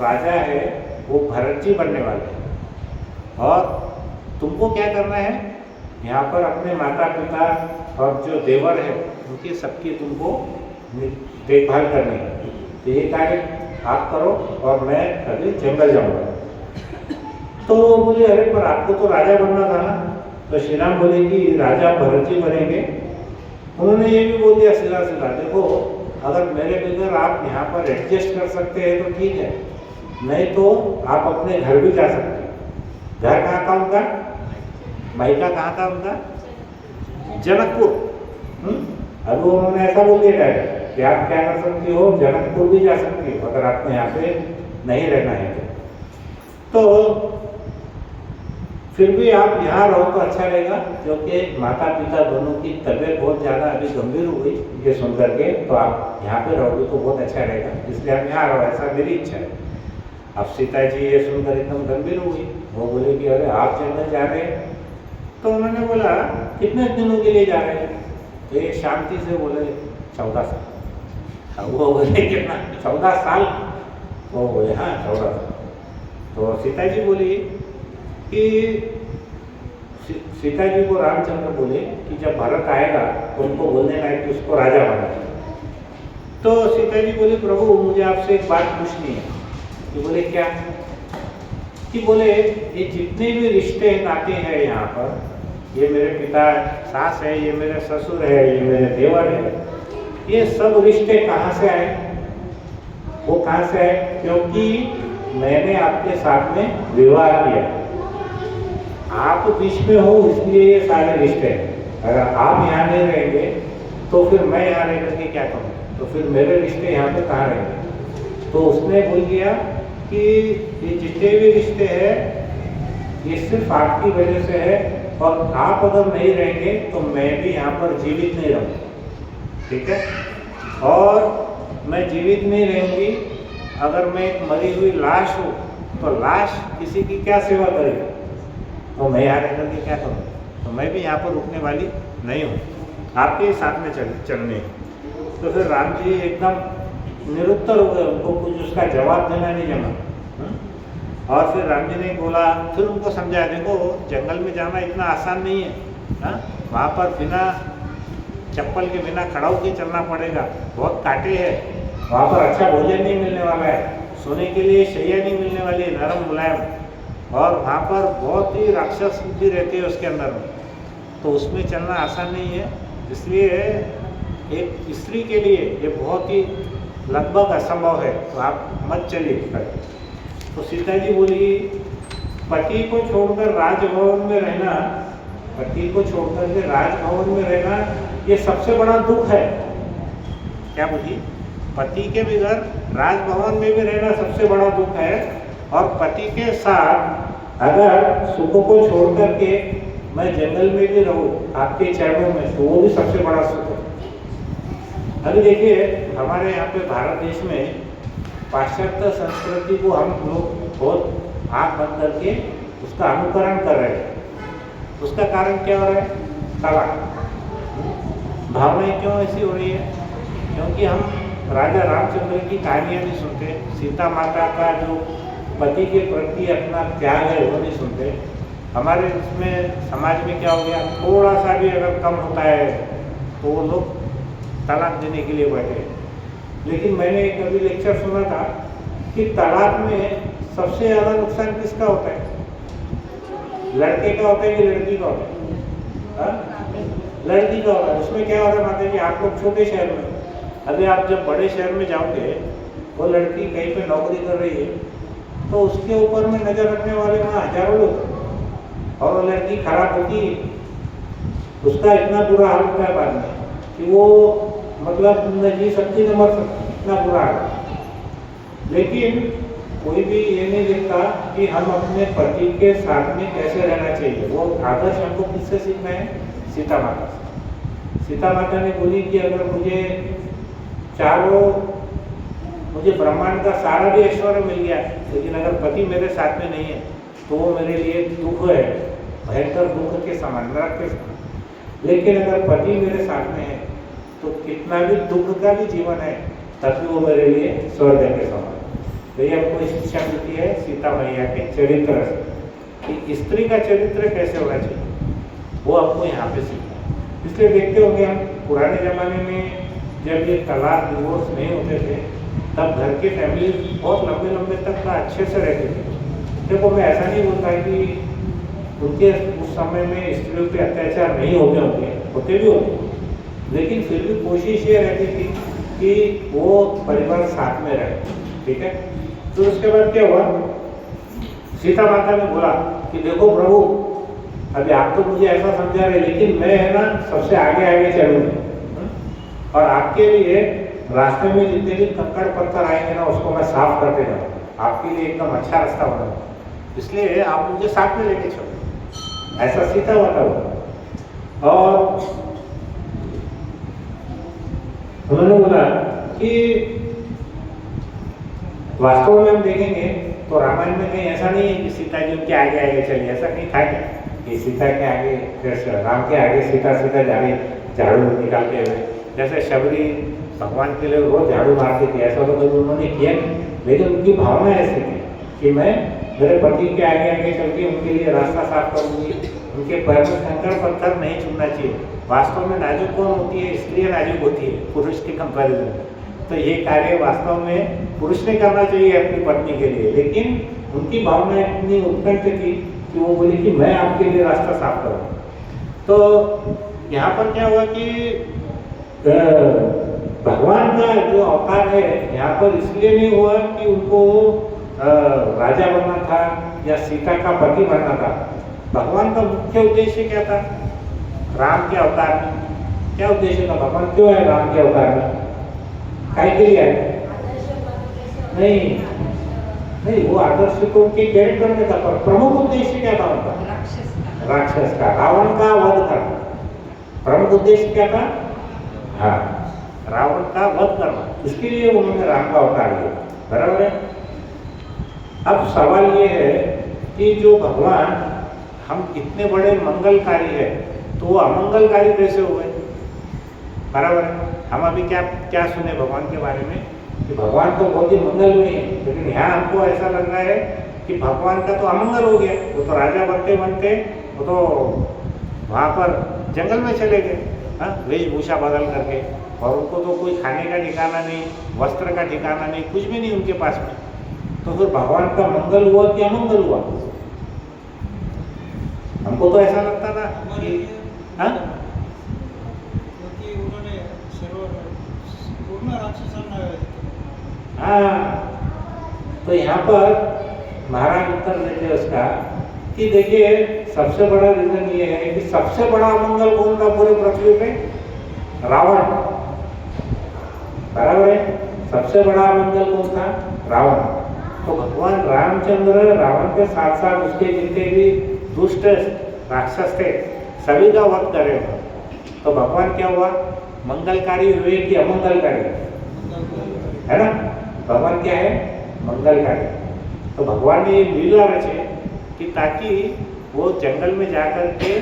राजा है वो भरत जी बनने वाले हैं और तुमको क्या करना है, यहाँ पर अपने माता पिता और जो देवर है उनकी सबकी तुमको देखभाल करनी है। तो ये कार्य आप करो और मैं अभी जंगल जाऊँगा। तो वो बोले अरे पर आपको तो राजा बनना था ना। तो श्री राम बोले कि राजा भरत जी बनेंगे। उन्होंने ये भी बोल दिया सीधा सीधा, देखो अगर मेरे बगैर आप यहाँ पर एडजस्ट कर सकते हैं तो ठीक है, नहीं तो आप अपने घर भी जा सकते हैं। घर कहाँ था उनका? मायका कहाँ था उनका? जनकपुर। अभी उन्होंने ऐसा बोल दिया है कि आप क्या कर सकती हो, जनकपुर भी जा सकती हो अगर आपको यहाँ पे नहीं रहना है तो फिर भी आप यहाँ रहो तो अच्छा रहेगा, क्योंकि माता पिता दोनों की तबीयत बहुत ज़्यादा अभी गंभीर हो गई ये सुन करके, तो आप यहाँ पे रहोगे तो बहुत अच्छा रहेगा, इसलिए आप यहाँ रहो, ऐसा मेरी इच्छा है। अब सीता जी ये सुनकर एकदम गंभीर हो गई। वो बोले कि अरे आप जंगल जा रहे हैं? तो उन्होंने बोला कितने दिनों के लिए जा रहे हैं? तो ये शांति से बोले 14 साल। अब वो बोले कितना? 14 साल? वो बोले हाँ 14 साल। तो सीता जी बोली कि सीता जी को रामचंद्र बोले कि जब भरत आएगा तो उनको बोल देना है कि उसको राजा बना। तो सीता जी बोली प्रभु मुझे आपसे एक बात पूछनी है। कि बोले क्या? कि बोले ये जितने भी रिश्ते नाते हैं यहाँ पर, ये मेरे पिता सास है, ये मेरे ससुर है, ये मेरे देवर है, ये सब रिश्ते कहाँ से आए? वो कहाँ से आए? क्योंकि मैंने आपके साथ में विवाह किया, आप बीच में हो इसलिए ये सारे रिश्ते हैं। अगर आप यहाँ नहीं रहेंगे तो फिर मैं यहाँ रह करके क्या करूँ? तो फिर मेरे रिश्ते यहाँ पे कहाँ रहेंगे? तो उसने बोल दिया कि ये जितने भी रिश्ते हैं ये सिर्फ आपकी वजह से है, और आप अगर नहीं रहेंगे तो मैं भी यहाँ पर जीवित नहीं रहूँगा। ठीक है? और मैं जीवित नहीं रहूँगी, अगर मैं एक मरी हुई लाश हूँ तो लाश किसी की क्या सेवा करेगी? तो मैं यहाँ रह करके क्या करूँ? तो मैं भी यहाँ पर रुकने वाली नहीं हूँ, आपके साथ में चलने। तो फिर राम जी एकदम निरुत्तर हो गए, उनको कुछ उसका जवाब देना नहीं जमा। और फिर राम जी ने बोला, फिर उनको समझाया देखो जंगल में जाना इतना आसान नहीं है, वहाँ पर बिना चप्पल के बिना खड़ा होकर चलना पड़ेगा, बहुत कांटे हैं, वहाँ पर अच्छा भोजन नहीं मिलने वाला है, सोने के लिए शैया नहीं मिलने वाली है नरम मुलायम, और वहाँ पर बहुत ही राक्षस बुद्धि रहती है उसके अंदर में, तो उसमें चलना आसान नहीं है। इसलिए एक स्त्री के लिए ये बहुत ही लगभग असंभव है, तो आप मत चलिए। तो सीता जी बोली पति को छोड़कर राजभवन में रहना, पति को छोड़कर के राजभवन में रहना ये सबसे बड़ा दुख है। क्या बोली? पति के बगैर राजभवन में भी रहना सबसे बड़ा दुख है, और पति के साथ अगर सुख को छोड़ करके मैं जंगल में भी रहूँ आपके चरणों में, तो वो भी सबसे बड़ा सुख है। अभी देखिए हमारे यहाँ पे भारत देश में पाश्चात्य संस्कृति को हम लोग बहुत आँख बंद करके उसका अनुकरण कर रहे हैं। उसका कारण क्या हो रहा है? तलाक। भावनाएं क्यों ऐसी हो रही है? क्योंकि हम राजा रामचंद्र की कहानियाँ नहीं सुनते, सीता माता का जो पति के प्रति अपना त्याग है वो नहीं सुनते। हमारे इसमें समाज में क्या हो गया, थोड़ा सा भी अगर कम होता है तो वो लोग तलाक देने के लिए बैठे। लेकिन मैंने एक अभी लेक्चर सुना था कि तलाक में सबसे ज़्यादा नुकसान किसका होता है? लड़के का होता है कि लड़की का होता है? लड़की का होता है। उसमें क्या होता है माता जी, आप लोग छोटे शहर में, अभी आप जब बड़े शहर में जाओगे, वो लड़की कहीं पे नौकरी कर रही है तो उसके ऊपर में नज़र रखने वाले वहाँ हजारों लोग, और वो लड़की खराब होती है, उसका इतना बुरा हाल होता है बाद में कि वो मतलब न जी सकती न मर सकती, इतना बुरा हाल। लेकिन कोई भी ये नहीं देखता कि हम अपने पति के साथ में कैसे रहना चाहिए। वो आदर्श हमको किससे सीखना है? सीता माता से। सीता माता ने बोली कि अगर मुझे ब्रह्मांड का सारा भी ऐश्वर्य मिल गया, लेकिन अगर पति मेरे साथ में नहीं है तो वो मेरे लिए दुख है, भयंकर दुख के समान, नरक के समान। लेकिन अगर पति मेरे साथ में है तो कितना भी दुख का भी जीवन है तब भी वो मेरे लिए स्वर्ग के समान। तो ये हमको शिक्षा मिलती है सीता मैया के चरित्र से कि स्त्री का चरित्र कैसे होना चाहिए, वो हमको यहाँ पे सीखना है। इसलिए देखते होंगे हम पुराने ज़माने में जब ये तलाक डिवोर्स नहीं होते थे तब घर की फैमिली बहुत लंबे लंबे तक का अच्छे से रहते थे। देखो मैं ऐसा नहीं बोलता कि उनके उस समय में स्त्रियों पे अत्याचार नहीं होते भी होते, लेकिन फिर भी कोशिश ये रहती थी कि वो परिवार साथ में रहे। ठीक है, तो उसके बाद क्या हुआ, सीता माता ने बोला कि देखो प्रभु, अभी आप तो मुझे ऐसा समझा रहे, लेकिन मैं है ना सबसे आगे आगे चलूंगी और आपके लिए रास्ते में जितने भी कंकड़ पत्थर आएंगे ना उसको मैं साफ करते जाऊँ, आपके लिए एकदम अच्छा रास्ता बनाऊँ, इसलिए आप मुझे साथ में लेके चलो। ऐसा सीता माता हुआ। और उन्होंने बोला कि वास्तव में हम देखेंगे तो रामायण में कहीं ऐसा नहीं है कि सीता जी उनके आगे आगे चली, ऐसा नहीं था क्या कि सीता के आगे राम के आगे सीता जा रही झाड़ू निकाल के, जैसे शबरी भगवान के लिए रोज झाड़ू मारती थी, ऐसा तो कभी उन्होंने किया नहीं। लेकिन उनकी भावना ऐसी थी कि मैं मेरे पति के आगे आगे चल के उनके लिए रास्ता साफ करूंगी, उनके पैर में कंकड़ पत्थर नहीं छूना चाहिए। वास्तव में नाजुक कौन होती है, स्त्री नाजुक होती है पुरुष के कंपेरिजन में। तो ये कार्य वास्तव में पुरुष ने करना चाहिए अपनी पत्नी के लिए, लेकिन उनकी भावना इतनी उत्कंठ थी कि वो बोली कि मैं आपके लिए रास्ता साफ करूँ। तो यहाँ पर क्या हुआ कि भगवान का जो अवतार है यहाँ पर इसलिए नहीं हुआ कि उनको राजा बनना था या सीता का पति बनना था। भगवान का मुख्य उद्देश्य क्या था राम के अवतार में? क्या उद्देश्य था? भगवान क्यों है राम के अवतार में? काय के लिए है? नहीं, वो आदर्श को के कैरेक्टर में था, पर प्रमुख उद्देश्य क्या था उनका? राक्षस का, रावण का वध करना। प्रमुख उद्देश्य क्या था? हाँ, रावण का वध करना। इसके लिए उन्होंने राम का अवतार लिया, बराबर है। अब सवाल ये है कि जो भगवान हम इतने बड़े मंगलकारी है तो वो अमंगलकारी कैसे हुए? बराबर है। हम अभी क्या सुने भगवान के बारे में कि भगवान तो बहुत ही मंगलमय है, लेकिन यहाँ हमको ऐसा लग रहा है कि भगवान का तो अमंगल हो गया। वो तो राजा बनते बनते वो तो वहाँ पर जंगल में चले गए, हाँ, वेशभूषा बदल करके, और उनको तो कोई खाने का ठिकाना नहीं, वस्त्र का ठिकाना नहीं, कुछ भी नहीं उनके पास में। तो फिर भगवान का मंगल हुआ कि अमंगल हुआ? हमको तो ऐसा लगता था कि हाँ, तो यहाँ पर महाराज उत्तर देते उसका कि देखिए सबसे बड़ा रीजन ये है कि सबसे बड़ा अमंगल कौन था पूरे पृथ्वी पे? रावण, बराबर है। सबसे बड़ा अमंगल कौन था? रावण। तो भगवान रामचंद्र रावण के साथ साथ उसके जितने भी दुष्ट राक्षस थे सभी का वध करे। तो भगवान क्या हुआ? मंगलकारी हुए कि अमंगलकारी? है ना, भगवान क्या है? मंगलकारी। तो भगवान ने ये लीला रचे कि ताकि वो जंगल में जा कर के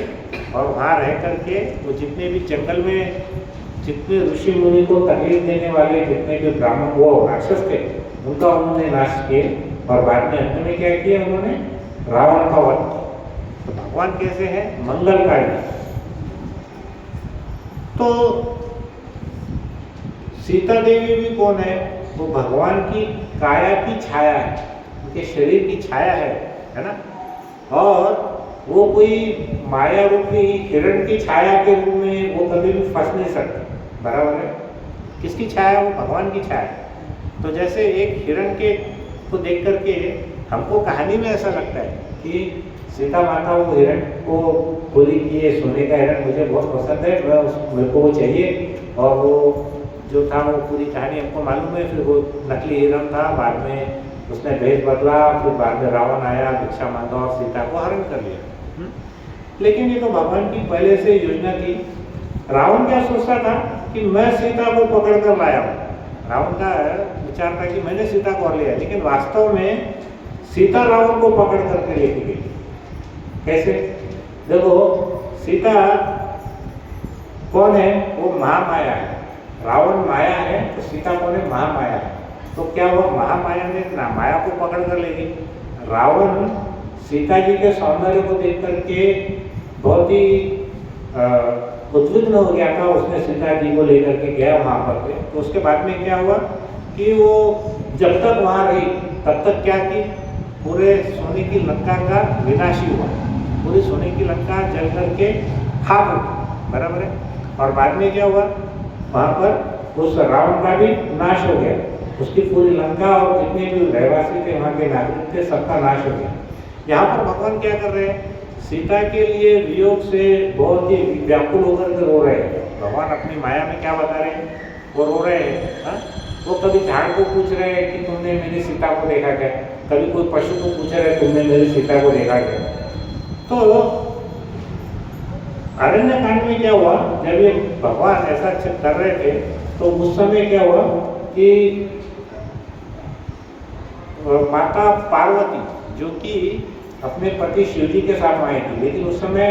और वहाँ रह कर के वो जितने भी जंगल में जितने ऋषि मुनि को तकलीफ देने वाले जितने भी ब्राह्मण वो राक्षस थे उनका उन्होंने नाश किए, और बाद में अंत में क्या किया? उन्होंने रावण का वध किया। तो भगवान कैसे है? मंगलकारी। तो सीता देवी भी कौन है? वो भगवान की काया की छाया है, उनके शरीर की छाया है ना। और वो कोई माया रूपी हिरण की छाया के रूप में वो कभी भी फंस नहीं सकते, बराबर है। किसकी छाया? वो भगवान की छाया। तो जैसे एक हिरण के को देख करके हमको कहानी में ऐसा लगता है कि सीता माता वो हिरण को बोली कि ये सोने का हिरण मुझे बहुत पसंद है, मेरे को वो चाहिए। और वो जो था वो पूरी कहानी हमको मालूम है। फिर वो नकली हिरण था, बाद में उसने भेष बदला, फिर बाद में रावण आया, भिक्षा मांगा और सीता को हरण कर लिया। लेकिन ये तो भगवान की पहले से योजना थी रावण क्या सोचता था कि मैं सीता को पकड़ कर लाया हूँ। रावण का विचार था कि मैंने सीता को और लिया, लेकिन वास्तव में सीता रावण को पकड़ करके लेके गई। कैसे? देखो, सीता कौन है? वो महामाया है। रावण माया है तो सीता कौन है? महामाया है। तो क्या हुआ? महामाया ने माया को पकड़ कर ले गई। रावण सीता जी के सौंदर्य को देख करके बहुत ही उद्विग्न हो गया था। उसने सीता जी को लेकर के गया वहाँ पर पे। तो उसके बाद में क्या हुआ कि वो जब तक वहाँ रही तब तक क्या की, पूरे सोने की लंका का विनाश ही हुआ। पूरी सोने की लंका जल करके खाक हो गई, बराबर है। और बाद में क्या हुआ, वहाँ पर उस रावण का भी नाश हो गया। उसकी पूरी लंका और जितने भी रहवासी थे, वहाँ के नागरिक थे, सबका नाश हो गया। यहाँ पर भगवान क्या कर रहे हैं? सीता के लिए वियोग से बहुत ही व्याकुल होकर के रो रहे हैं। भगवान अपनी माया में क्या बता रहे हैं? वो रो रहे हैं। हाँ, वो कभी झाड़ को पूछ रहे हैं कि तुमने मेरी सीता को देखा क्या? कभी कोई पशु को पूछ रहे हैं तुमने मेरी सीता को देखा क्या? तो अरण्य कांड में क्या हुआ, जब ये भगवान ऐसा कर रहे थे तो उस समय क्या हुआ कि माता पार्वती जो कि अपने पति शिव जी के साथ आई थी, लेकिन उस समय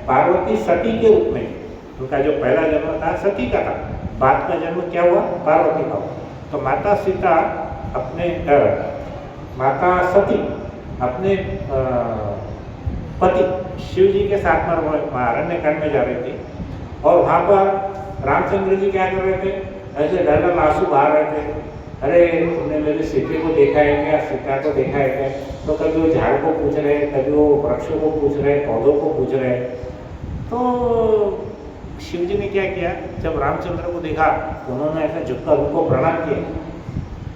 पार्वती सती के रूप में थी। उनका जो पहला जन्म था सती का था, बाद का जन्म क्या हुआ? पार्वती का हुआ। तो माता सीता अपने माता सती अपने पति शिव जी के साथ में अरण्य कांड में जा रही थी। और वहाँ पर रामचंद्र जी क्या कर रहे थे? ऐसे ढल आंसू बहा रहे थे। अरे तुमने मेरे सीते को देखा है क्या? सीता को देखा है क्या? तो कभी वो झाड़ को पूछ रहे हैं, कभी वो वृक्षों को पूछ रहे हैं, पौधों को पूछ रहे हैं। तो शिव जी ने क्या किया, जब रामचंद्र को देखा तो उन्होंने ऐसा झुककर उनको प्रणाम किया।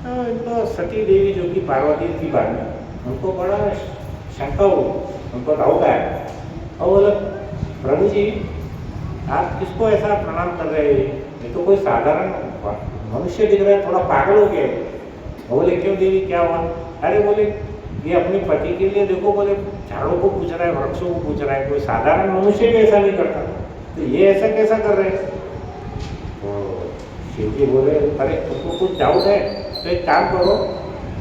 तो इनको सती देवी जो कि पार्वती थी बाद में, उनको बड़ा शंका हुई, उनको डाउट आया। और बोले प्रभु जी आप किसको ऐसा प्रणाम कर रहे हैं? ये तो कोई साधारण मनुष्य दिख रहा है, थोड़ा पागल हो गया। बोले क्यों देवी, क्या हुआ? अरे बोले ये अपने पति के लिए देखो, बोले झाड़ों को पूछ रहा है, वृक्षों को पूछ रहा है, कोई साधारण मनुष्य भी ऐसा नहीं करता, तो ये ऐसा कैसा कर रहे हैं? तो शिव जी बोले अरे तुमको कुछ डाउट है तो एक काम करो,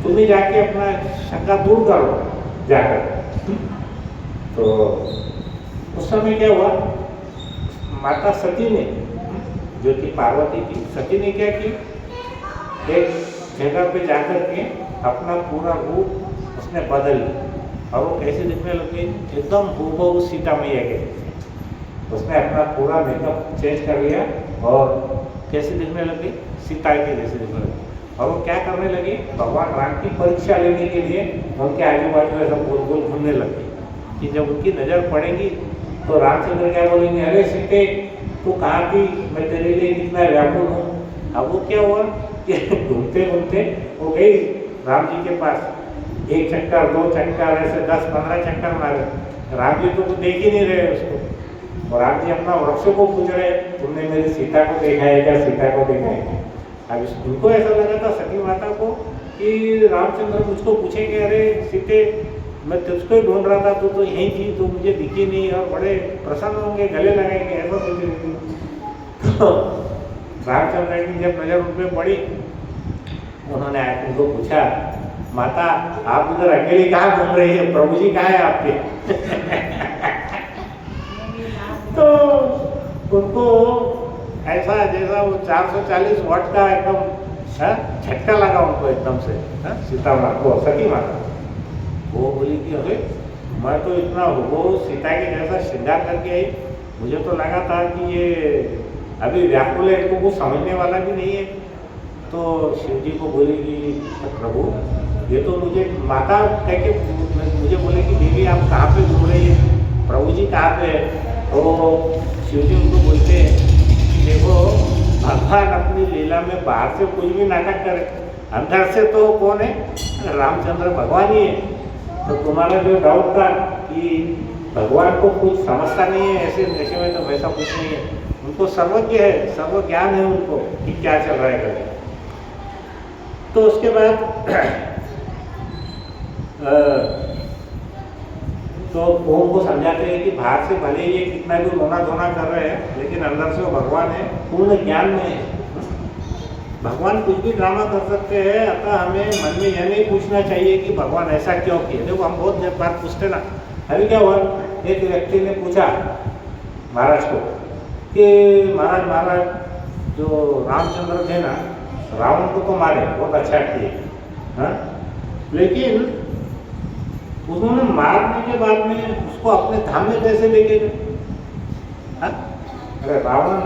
तुम ही जाके अपना शंका दूर करो जाकर। तो उस समय क्या हुआ, माता सती ने जो कि पार्वती थी, सती ने क्या की, एक जगह पे जाकर के अपना पूरा रूप उसने बदल लिया। और वो कैसे दिखने लगी? एकदम हूबहू सीता मैया के। उसने अपना पूरा मेकअप चेंज कर लिया और कैसे दिखने लगी? सीता के जैसे दिखने लगी। और वो क्या करने लगी? भगवान राम की परीक्षा लेने के लिए उनके आजू बाजू ऐसा गोल गोल घूमने लगी कि जब उनकी नज़र पड़ेगी तो रामचंद्र क्या बोलेंगे, अरे सीते तू कहाँ थी, मैं तेरे लिए कितना व्याकुल हूँ। अब वो क्या हुआ कि घूमते घूमते वो गई राम जी के पास, एक चक्कर, दो चक्कर, ऐसे 10-15 चक्कर मारे। राम जी तो कुछ देख ही नहीं रहे उसको। और राम जी अपना वृक्षों को पूछ रहे तुमने मेरी सीता को देखा है क्या? सीता को देखा है क्या? अब उनको ऐसा लगा था सती माता को कि रामचंद्र मुझको पूछेंगे, अरे सीते मैं तुझको ही ढूंढ रहा था, तू तो यहीं थी, तो मुझे दिखी नहीं, और बड़े प्रसन्न होंगे, गले लगाएंगे, ऐसा सोच रही थी। तो रामचंद्र की जब नजर उन पर पड़ी, उन्होंने उनको पूछा, माता आप उधर अकेली कहाँ घूम रही है, प्रभु जी कहाँ है आपके? तो उनको ऐसा जैसा वो 440 वाट का एकदम झटका लगा उनको एकदम से, सीता माता को, सती माता। वो बोली कि अरे मैं तो इतना वो सीता के जैसा श्रृंगार करके आई, मुझे तो लगा था कि ये अभी व्याकुल है, इनको कुछ समझने वाला भी नहीं है। तो शिव जी को बोली कि प्रभु ये तो मुझे माता कह के मुझे बोले कि देवी आप कहाँ पे घूम रही है, प्रभु जी कहाँ पे है? तो शिव जी उनको बोलते हैं कि देखो भगवान अपनी लीला में बाहर से कुछ भी नाटक करे, अंदर से तो कौन है? रामचंद्र भगवान ही है। तो तुम्हारा जो डाउट था कि भगवान को कुछ समझता नहीं है ऐसे नशे में, तो वैसा कुछ नहीं है। उनको सर्वज्ञ है, सर्व ज्ञान है उनको कि क्या चल रहा है करके। तो उसके बाद तो वो उनको समझाते हैं कि बाहर से भले ये कितना भी रोना धोना कर रहे हैं, लेकिन अंदर से वो भगवान है, पूर्ण ज्ञान में है। भगवान कुछ भी ड्रामा कर सकते हैं, अतः हमें मन में यह नहीं पूछना चाहिए कि भगवान ऐसा क्यों किए। देखो हम बहुत बार पूछते ना, अभी क्या हुआ, एक व्यक्ति ने पूछा महाराज को कि महाराज जो रामचंद्र थे ना, रावण को तो मारे, बहुत अच्छा किए, हाँ, लेकिन उन्होंने मारने के बाद में उसको अपने धाम में कैसे लेके गए? अरे रावण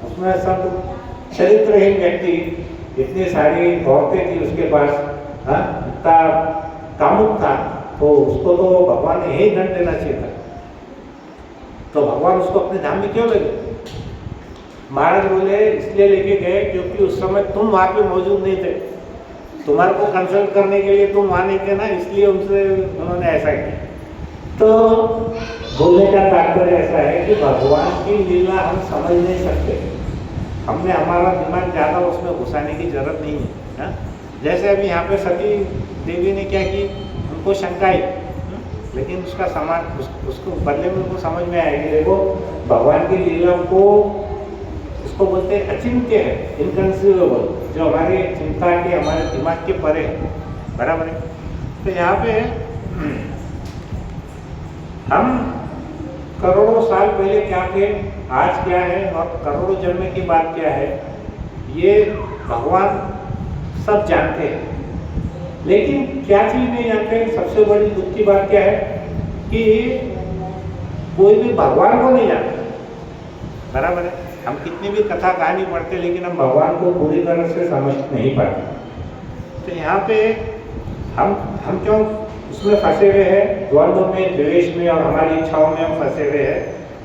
उसमें सब चरित्रहीन व्यक्ति, इतनी सारी औरतें थी उसके पास, हाँ, इतना कामुक था, तो उसको तो भगवान ने यही दंड देना चाहिए था। तो भगवान उसको अपने धाम में क्यों ले गए? महाराज बोले इसलिए लेके गए क्योंकि उस समय तुम वहाँ पे मौजूद नहीं थे, तुम्हारे को कंसल्ट करने के लिए तुम वहाँ नहीं थे ना, इसलिए उन्होंने ऐसा किया। तो बोलने का तात्पर्य ऐसा है कि भगवान की लीला हम समझ नहीं सकते, हमने हमारा दिमाग ज़्यादा उसमें घुसाने की जरूरत नहीं है, हा? जैसे अभी यहाँ पे सती देवी ने क्या की, उनको शंका आई, लेकिन उसका उसको बदले में उनको समझ में आया कि देखो भगवान की लीला को उसको बोलते हैं अचिंत्य है, इनकंसीवेबल, जो हमारी चिंता के, हमारे दिमाग के परे है, बराबर है। तो यहाँ पे हम करोड़ों साल पहले क्या थे, आज क्या है, और करोड़ों जन्म की बात क्या है, ये भगवान सब जानते हैं। लेकिन क्या चीज़ नहीं जानते, सबसे बड़ी दुख की बात क्या है कि कोई भी भगवान को नहीं जानता, बराबर है। हम कितनी भी कथा कहानी पढ़ते, लेकिन हम भगवान को पूरी तरह से समझ नहीं पाते। तो यहाँ पे हम क्यों उसमें फंसे हुए हैं, द्वंद्व में, द्वेष में और हमारी इच्छाओं में हम फंसे हुए हैं।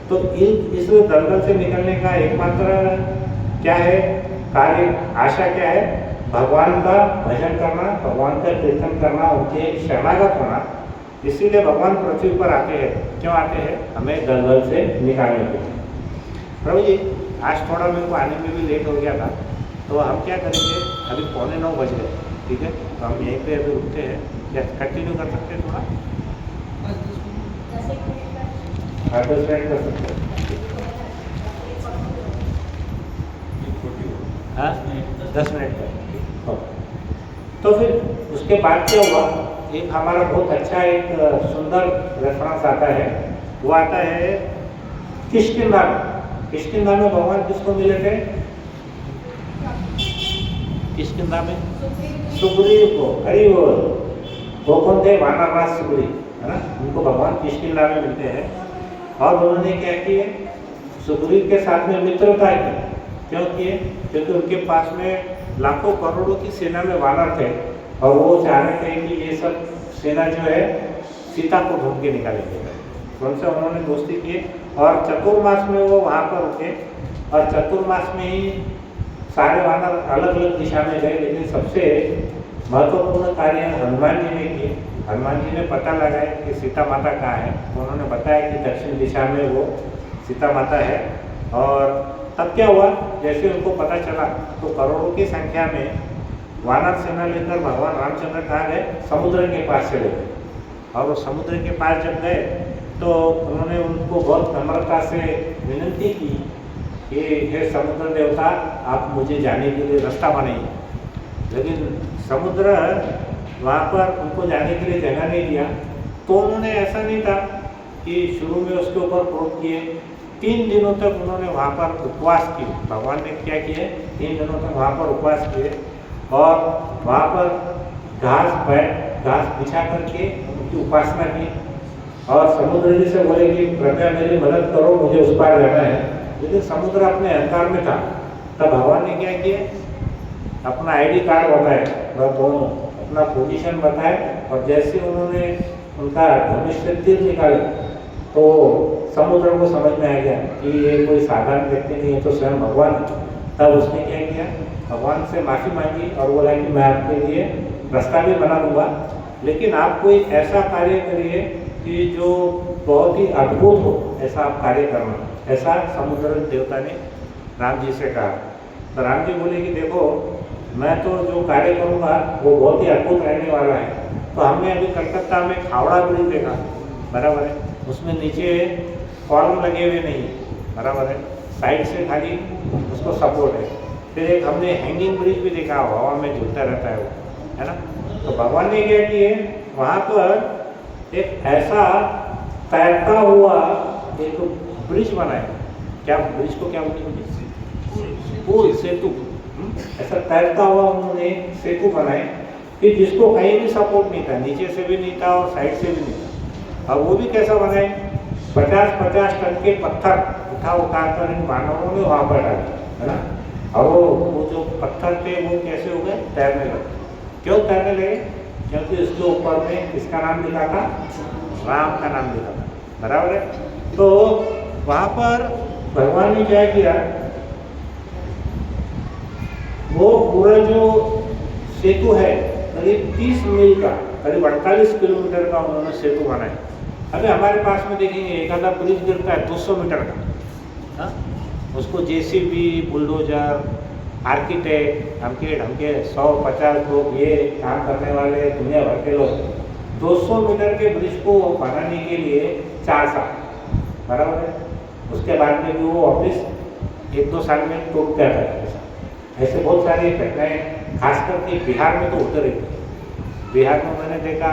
तो इस दलदल से निकलने का एकमात्र क्या है कार्य, आशा क्या है, भगवान का भजन करना, भगवान का कीर्तन करना, उनके शरणागत होना। इसीलिए भगवान पृथ्वी पर आते हैं। क्यों आते हैं? हमें दलदल से निकालने के लिए। प्रभु जी आज थोड़ा मेरे को आने में भी लेट हो गया था, तो हम क्या करेंगे, अभी 8:45 बज गए, ठीक है, तो हम यहीं पे अभी रुकते हैं, या कंटिन्यू कर सकते हैं थोड़ा? 10 मिनट कर सकते हैं, हाँ 10 मिनट का। तो फिर उसके बाद क्या हुआ, एक हमारा बहुत अच्छा एक सुंदर रेफरेंस आता है, वो आता है किष्किंधा में। किष्किंधा में भगवान किसको मिले थे? किष्किंधा में सुग्रीव को। हरि बोल। वो कौन थे? वानरराज सुग्रीव, है ना, उनको भगवान किष्किंधा में मिलते हैं। और उन्होंने क्या किए, सुग्रीव के साथ में मित्रता की। क्यों किए? क्योंकि उनके पास में लाखों करोड़ों की सेना में वानर थे, और वो चाह रहे थे कि ये सब सेना जो है सीता को ढूंढ के निकालेंगे। उनसे उन्होंने दोस्ती की, और चतुर्मास में वो वहाँ पर रुके, और चतुर्मास में ही सारे वानर अलग अलग दिशा में गए। लेकिन सबसे महत्वपूर्ण कार्य हनुमान जी ने किए। हनुमान जी ने पता लगाया कि सीता माता कहाँ है, तो उन्होंने बताया कि दक्षिण दिशा में वो सीता माता है। और तब क्या हुआ, जैसे उनको पता चला तो करोड़ों की संख्या में वानर सेना लेकर भगवान रामचंद्र कहाँ गए? समुद्र के पास चले गए। और वो समुद्र के पास जब गए तो उन्होंने उनको बहुत नम्रता से विनती की कि हे समुद्र देवता, आप मुझे जाने के लिए रास्ता बनाइए। लेकिन समुद्र वहाँ पर उनको जाने के लिए जगह नहीं दिया। तो उन्होंने ऐसा नहीं था कि शुरू में उसके ऊपर क्रोध किए। 3 दिनों तक उन्होंने वहाँ पर उपवास किए। भगवान ने क्या किए? 3 दिनों तक वहाँ पर उपवास किए, और वहाँ पर घास बिछा करके उनकी उपासना की। और समुद्र जी से बोले कि कृपया मेरी मदद करो, मुझे उस पार जाना है। लेकिन समुद्र अपने अहंकार में था। तब भगवान ने क्या किया? अपना ID कार्ड बताया, दोनों अपना पोजीशन बताए, और जैसे उन्होंने उनका धनुष से तीर निकाले तो समुद्र को समझ में आ गया कि ये कोई साधारण व्यक्ति नहीं है, तो स्वयं भगवान। तब उसने क्या किया? भगवान से माफ़ी मांगी और बोला कि मैं आपके लिए रास्ता भी बना दूंगा, लेकिन आप कोई ऐसा कार्य करिए कि जो बहुत ही अद्भुत हो, ऐसा आप कार्य करना। ऐसा समुद्र देवता ने राम जी से कहा। तो राम जी बोले कि देखो, मैं तो जो कार्य करूँगा वो बहुत ही अद्भुत रहने वाला है। तो हमने अभी कलकत्ता में हावड़ा ब्रिज देखा, बराबर है। उसमें नीचे कॉलम लगे हुए नहीं है, बराबर है, साइड से खाली उसको सपोर्ट है। फिर एक हमने हैंगिंग ब्रिज भी देखा, हवा में झूलता रहता है वो, है ना। तो भगवान ने क्या किए, वहाँ पर एक ऐसा तैरता हुआ एक ब्रिज बनाया। क्या ब्रिज को क्या बोलते, पुल, सेतु, ऐसा तैरता हुआ उन्होंने सेतु बनाए कि जिसको कहीं भी सपोर्ट नहीं था, नीचे से भी नहीं था और साइड से भी नहीं था। और वो भी कैसा बनाए, 50-50 टन के पत्थर उठा कर इन मानवों ने वहाँ पर डाले, है ना। और वो जो पत्थर थे वो कैसे हो गए, तैरने लगे। क्यों तैरने लगे, क्योंकि उसके ऊपर में किसका नाम लिखा था, राम का नाम लिखा था, बराबर है। तो वहाँ पर भगवान ने क्या किया, वो पूरा जो सेतु है करीब 30 मील का, करीब 48 किलोमीटर का उन्होंने सेतु बनाया। अभी हमारे पास में देखेंगे एक आधा ब्रिज गिरता है 200 मीटर का, हाँ, उसको जेसीबी, बुलडोजर, आर्किटेक्ट, हमके 100-50 लोग ये काम करने वाले दुनिया भर के लोग 200 मीटर के ब्रिज को बनाने के लिए 4 साल, बराबर है। उसके बाद में भी वो ऑफिस 1-2 साल में टूट जाता है। ऐसे बहुत सारी घटनाएँ खास करके बिहार में तो होते रहती है। बिहार में मैंने देखा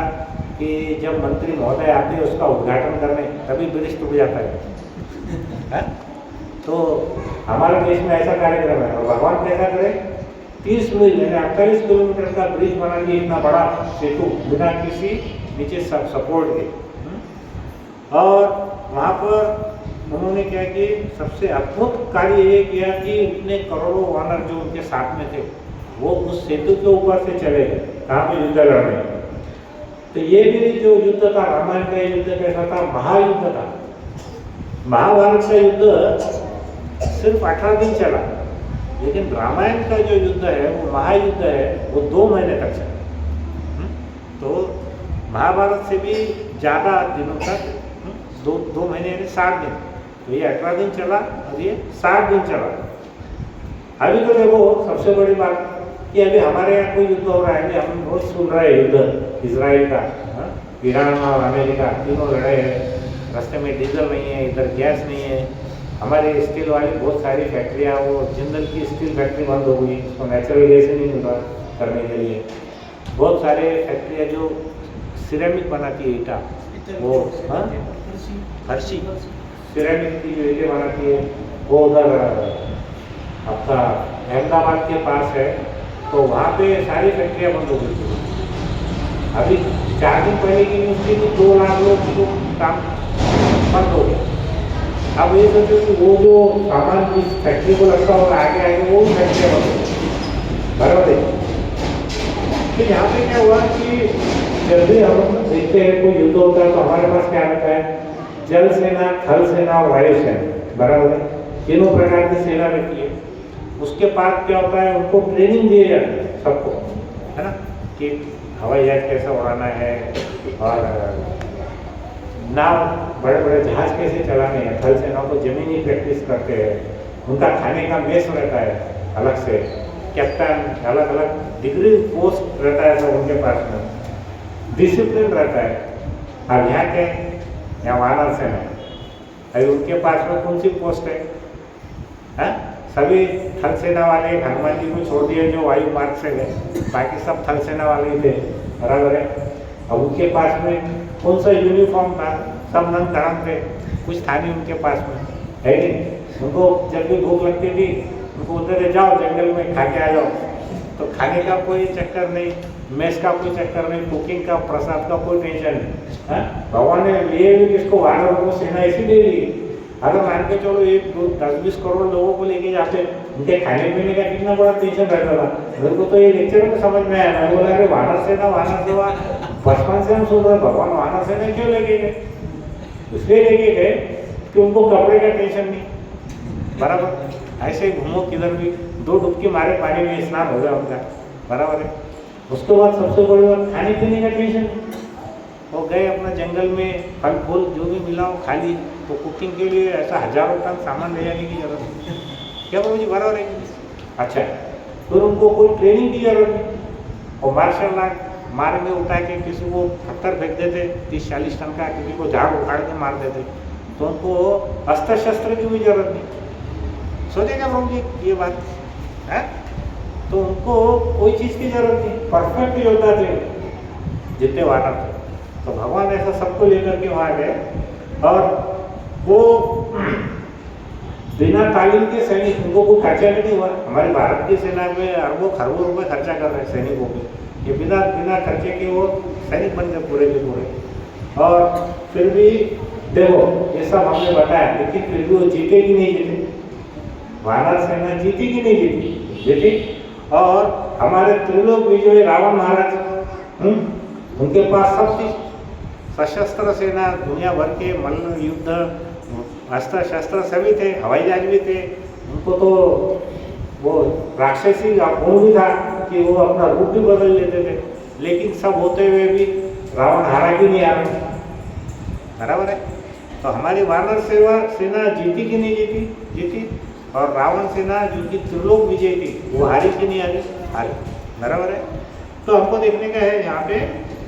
कि जब मंत्री महोदय आते हैं उसका उद्घाटन करने, तभी ब्रिज टूट जाता है। तो हमारे देश में ऐसा कार्यक्रम है, और भगवान कैसा करे, 30 मील यानी 48 किलोमीटर का ब्रिज बना दिया, इतना बड़ा सेतु बिना किसी नीचे सपोर्ट के। और वहाँ पर उन्होंने क्या किया, सबसे अद्भुत कार्य ये किया कि इतने करोड़ों वानर जो उनके साथ में थे वो उस सेतु के ऊपर से चले गए, कहाँ पे, युद्ध लड़ने। तो ये भी जो युद्ध था, रामायण का युद्ध कैसा था, महायुद्ध था। महाभारत का युद्ध सिर्फ 18 दिन चला, लेकिन रामायण का जो युद्ध है वो महायुद्ध है, वो 2 महीने तक चला। तो महाभारत से भी ज़्यादा दिनों तक, 2 महीने यानी 60 दिन। तो ये 18 दिन चला और ये 60 दिन चला। अभी तो देखो सबसे बड़ी बात कि अभी हमारे यहाँ कोई युद्ध हो रहा है, हम रोज सुन रहे हैं युद्ध इजराइल का, ईरान और अमेरिका तीनों लड़ाई है, रास्ते में डीजल नहीं है, इधर गैस नहीं है। हमारे स्टील वाली बहुत सारी फैक्ट्रियाँ, वो जिंदल की स्टील फैक्ट्री बंद हो गई, उसको नेचुरल गैस ही नहीं मिल रहा करने के लिए। बहुत सारे फैक्ट्रियाँ जो सिरेमिक बनाती है, ईटा, वो हर्षी सिरेमिक की जो ईटें बनाती है, वो उधर आपका अहमदाबाद के पास है। तो वहाँ पे सारी फैक्ट्रियाँ बंद हो गई थी। अभी 4 दिन पहले की न्यूज़ थी कि 2 लाख लोग को काम बंद हो गया। अब ये सोचो कि वो जो सामान जिस फैक्ट्री को लगता होगा आगे आगे वो फैक्ट्रियाँ बंद हो गई, बराबर है। तो यहाँ पे क्या हुआ कि जब भी हम देखते हैं कोई युद्ध होता है तो हमारे पास क्या रहता है, जल सेना, थल सेना और वायु सेना, बराबर है, तीनों प्रकार की सेना रहती है। उसके बाद क्या होता है, उनको ट्रेनिंग दी जाती है सबको, है ना, कि हवाई जहाज कैसे उड़ाना है और नाव, बड़े बड़े जहाज कैसे चलाने हैं। थल सेना को जमीनी प्रैक्टिस करते हैं, उनका खाने का मेस रहता है अलग से, कैप्टन, अलग अलग डिग्री पोस्ट रहता है सब उनके पास में, डिसिप्लिन रहता है। अब यहाँ के यहाँ वानर सेना, अभी उनके पास में कौन सी पोस्ट है? सभी थल सेना वाले हनुमान जी को छोड़ दिए जो वायु मार्ग से गए, बाकी सब थल सेना वाले ही थे, बराबर है। अब उनके पास में कौन सा यूनिफॉर्म था, सब रंग धर्म थे, कुछ था नहीं उनके पास में, है नहीं। उनको जब भी भूख लगती थी उनको उधर जाओ जंगल में खा के आ जाओ, तो खाने का कोई चक्कर नहीं, मेस का कोई चक्कर नहीं, कुकिंग का, प्रसाद का कोई टेंशन नहीं। भगवान ने लिए भी किसको, वानरों को सेना इसीलिए ली। अगर मान के चलो 10-20 करोड़ लोगों को लेके जाते, उनके खाने पीने का कितना बड़ा टेंशन रहता था। मेरे को तो ये लेक्चर में समझ में आया, मैं बोला अरे वानर सेना बचपन से हम सुन रहे, भगवान वानर सेना क्यों लेके गए? इसलिए लेके गए कि उनको कपड़े का टेंशन नहीं, बराबर। ऐसे ही घूमो किधर भी, 2 डुबकी मारे पानी में स्नान हो गया उनका, बराबर है। उसके बाद सबसे बड़ी बात, खाने पीने का टेंशन। वो गए अपना जंगल में, फल फूल जो भी मिला वो खा ली। तो कुकिंग के लिए ऐसा हजारों टन सामान ले जाने की जरूरत नहीं, क्या मुझे बराबर है। अच्छा, फिर उनको कोई ट्रेनिंग की जरूरत नहीं। और मार में उठा के किसी को पत्थर फेंक देते 30-40 टन का, किसी को झाड़ उखाड़ के मार देते, तो उनको अस्त्र शस्त्र की भी जरूरत नहीं। सोचेगा प्रभु जी ये बात है, तो उनको कोई चीज़ की जरूरत नहीं, परफेक्ट योद्धा थे जितने वानर थे। तो भगवान ऐसा सबको लेकर के वहाँ गए, और वो बिना तालीम के सैनिक, उनको कोई खर्चा भी नहीं हुआ। हमारी भारत की सेना में अरबों खरबों रुपए खर्चा कर रहे हैं सैनिकों पे, ये बिना खर्चे के वो सैनिक बन गए पूरे के पूरे। और फिर भी देखो ये सब हमने बताया, लेकिन फिर भी वो जीते कि नहीं जीते? वानर सेना जीती कि नहीं जीती? जीती। और हमारे त्रिलोक विजय रावण महाराज, उनके पास सब चीज, सशस्त्र सेना, दुनिया भर के मल्ल युद्ध, अस्त्र शस्त्र सभी थे, हवाई जहाज भी थे। उनको तो वो राक्षसी गुण भी था कि वो अपना रूप भी बदल लेते थे, लेकिन सब होते हुए भी रावण हारा भी नहीं हारा। बराबर है। तो हमारी वानर सेना जीती कि नहीं जीती? जीती। और रावण सेना जो कि त्रिलोक विजय थी, वो हारी कि नहीं हारी? हारी। बराबर है। तो हमको देखने का है यहाँ पे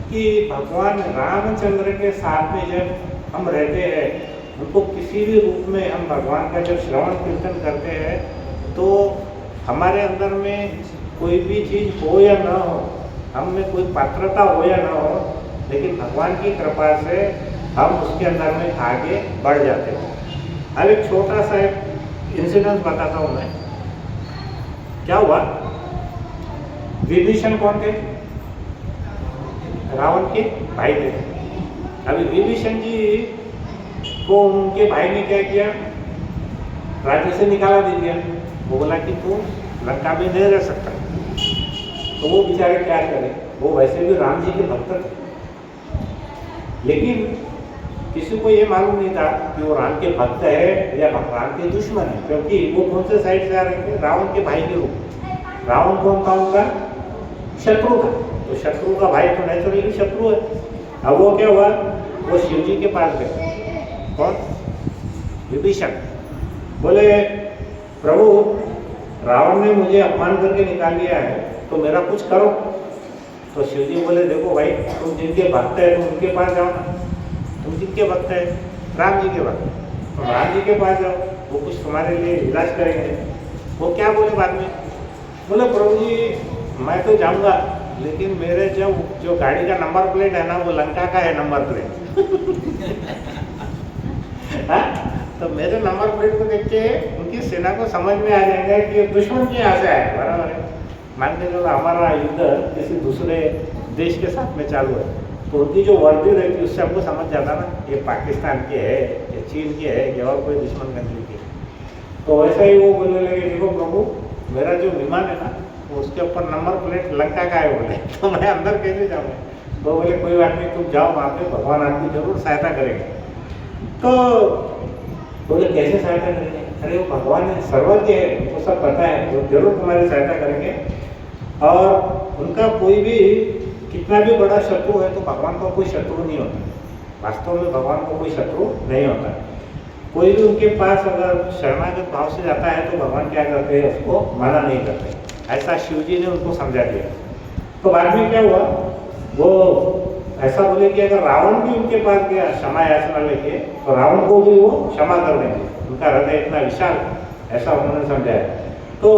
कि भगवान रामचंद्र के साथ में जब हम रहते हैं, उनको किसी भी रूप में हम भगवान का जब श्रवण कीर्तन करते हैं, तो हमारे अंदर में कोई भी चीज़ हो या ना हो, हम में कोई पात्रता हो या ना हो, लेकिन भगवान की कृपा से हम उसके अंदर में आगे बढ़ जाते हैं। अब एक छोटा सा इंसिडेंस बताता हूँ मैं। क्या हुआ, विभीषण कौन थे? रावण के भाई थे। अभी विभीषण जी को उनके भाई ने क्या किया? राज्य से निकाला दे दिया। वो बोला कि तू लंका में नहीं रह सकता। तो वो बेचारे क्या करें, वो वैसे भी राम जी के भक्त थे, लेकिन किसी को ये मालूम नहीं था कि वो राम के भक्त है या राम के दुश्मन है, क्योंकि वो कौन से साइड से आ रहे थे? रावण के भाई के रूप। रावण कौन था? उनका शत्रु था। तो शत्रु का भाई तो नेचुरली शत्रु है। अब वो क्या हुआ, वो शिव जी के पास गए। कौन? विभीषण। बोले प्रभु, रावण ने मुझे अपमान करके निकाल दिया है, तो मेरा कुछ करो। तो शिव जी बोले देखो भाई, तुम जिनके भक्त है तुम उनके पास जाओ ना। तुम जिनके भक्त है, राम जी के भक्त, तो राम जी के पास जाओ, वो कुछ तुम्हारे लिए इलाज करेंगे। वो क्या बोले बाद में? बोले प्रभु जी मैं तो जाऊंगा, लेकिन मेरे जो गाड़ी का नंबर प्लेट है ना, वो लंका का है नंबर प्लेट। हाँ, तो मेरे नंबर प्लेट को देख के उनकी सेना को समझ में आ जाएगा कि दुश्मन के यहाँ से आए। बराबर है। मान के चलो हमारा युद्ध किसी दूसरे देश के साथ में चालू है, तो उनकी जो वर्दी रहती है उससे हमको समझ जाता ना, ये पाकिस्तान के है, ये चीन के है, या और कोई दुश्मन कंट्री के। तो वैसा ही वो बोलने लगे देखो प्रभु, मेरा जो विमान है ना, उसके ऊपर नंबर प्लेट लंका का है। बोले तो मैं अंदर कैसे जाऊँगा? तो बोले कोई बात नहीं, तुम जाओ वहाँ पे, भगवान आपकी जरूर सहायता करेंगे। तो बोले कैसे सहायता करेंगे? अरे वो भगवान है, सर्वज्ञ है, उनको सब पता है, वो जरूर तुम्हारी सहायता करेंगे। और उनका कोई भी कितना भी बड़ा शत्रु है, तो भगवान का कोई शत्रु नहीं होता। वास्तव में भगवान को कोई शत्रु नहीं होता। कोई भी उनके पास अगर शरणागत भाव से जाता है, तो भगवान क्या करते हैं? उसको मना नहीं करते। ऐसा शिव जी ने उनको समझा दिया। तो बाद में क्या हुआ, वो ऐसा बोले कि अगर रावण भी उनके पास गया क्षमा याचना लेके, तो रावण को भी वो क्षमा कर देंगे, उनका हृदय इतना विशाल, ऐसा उन्होंने समझाया। तो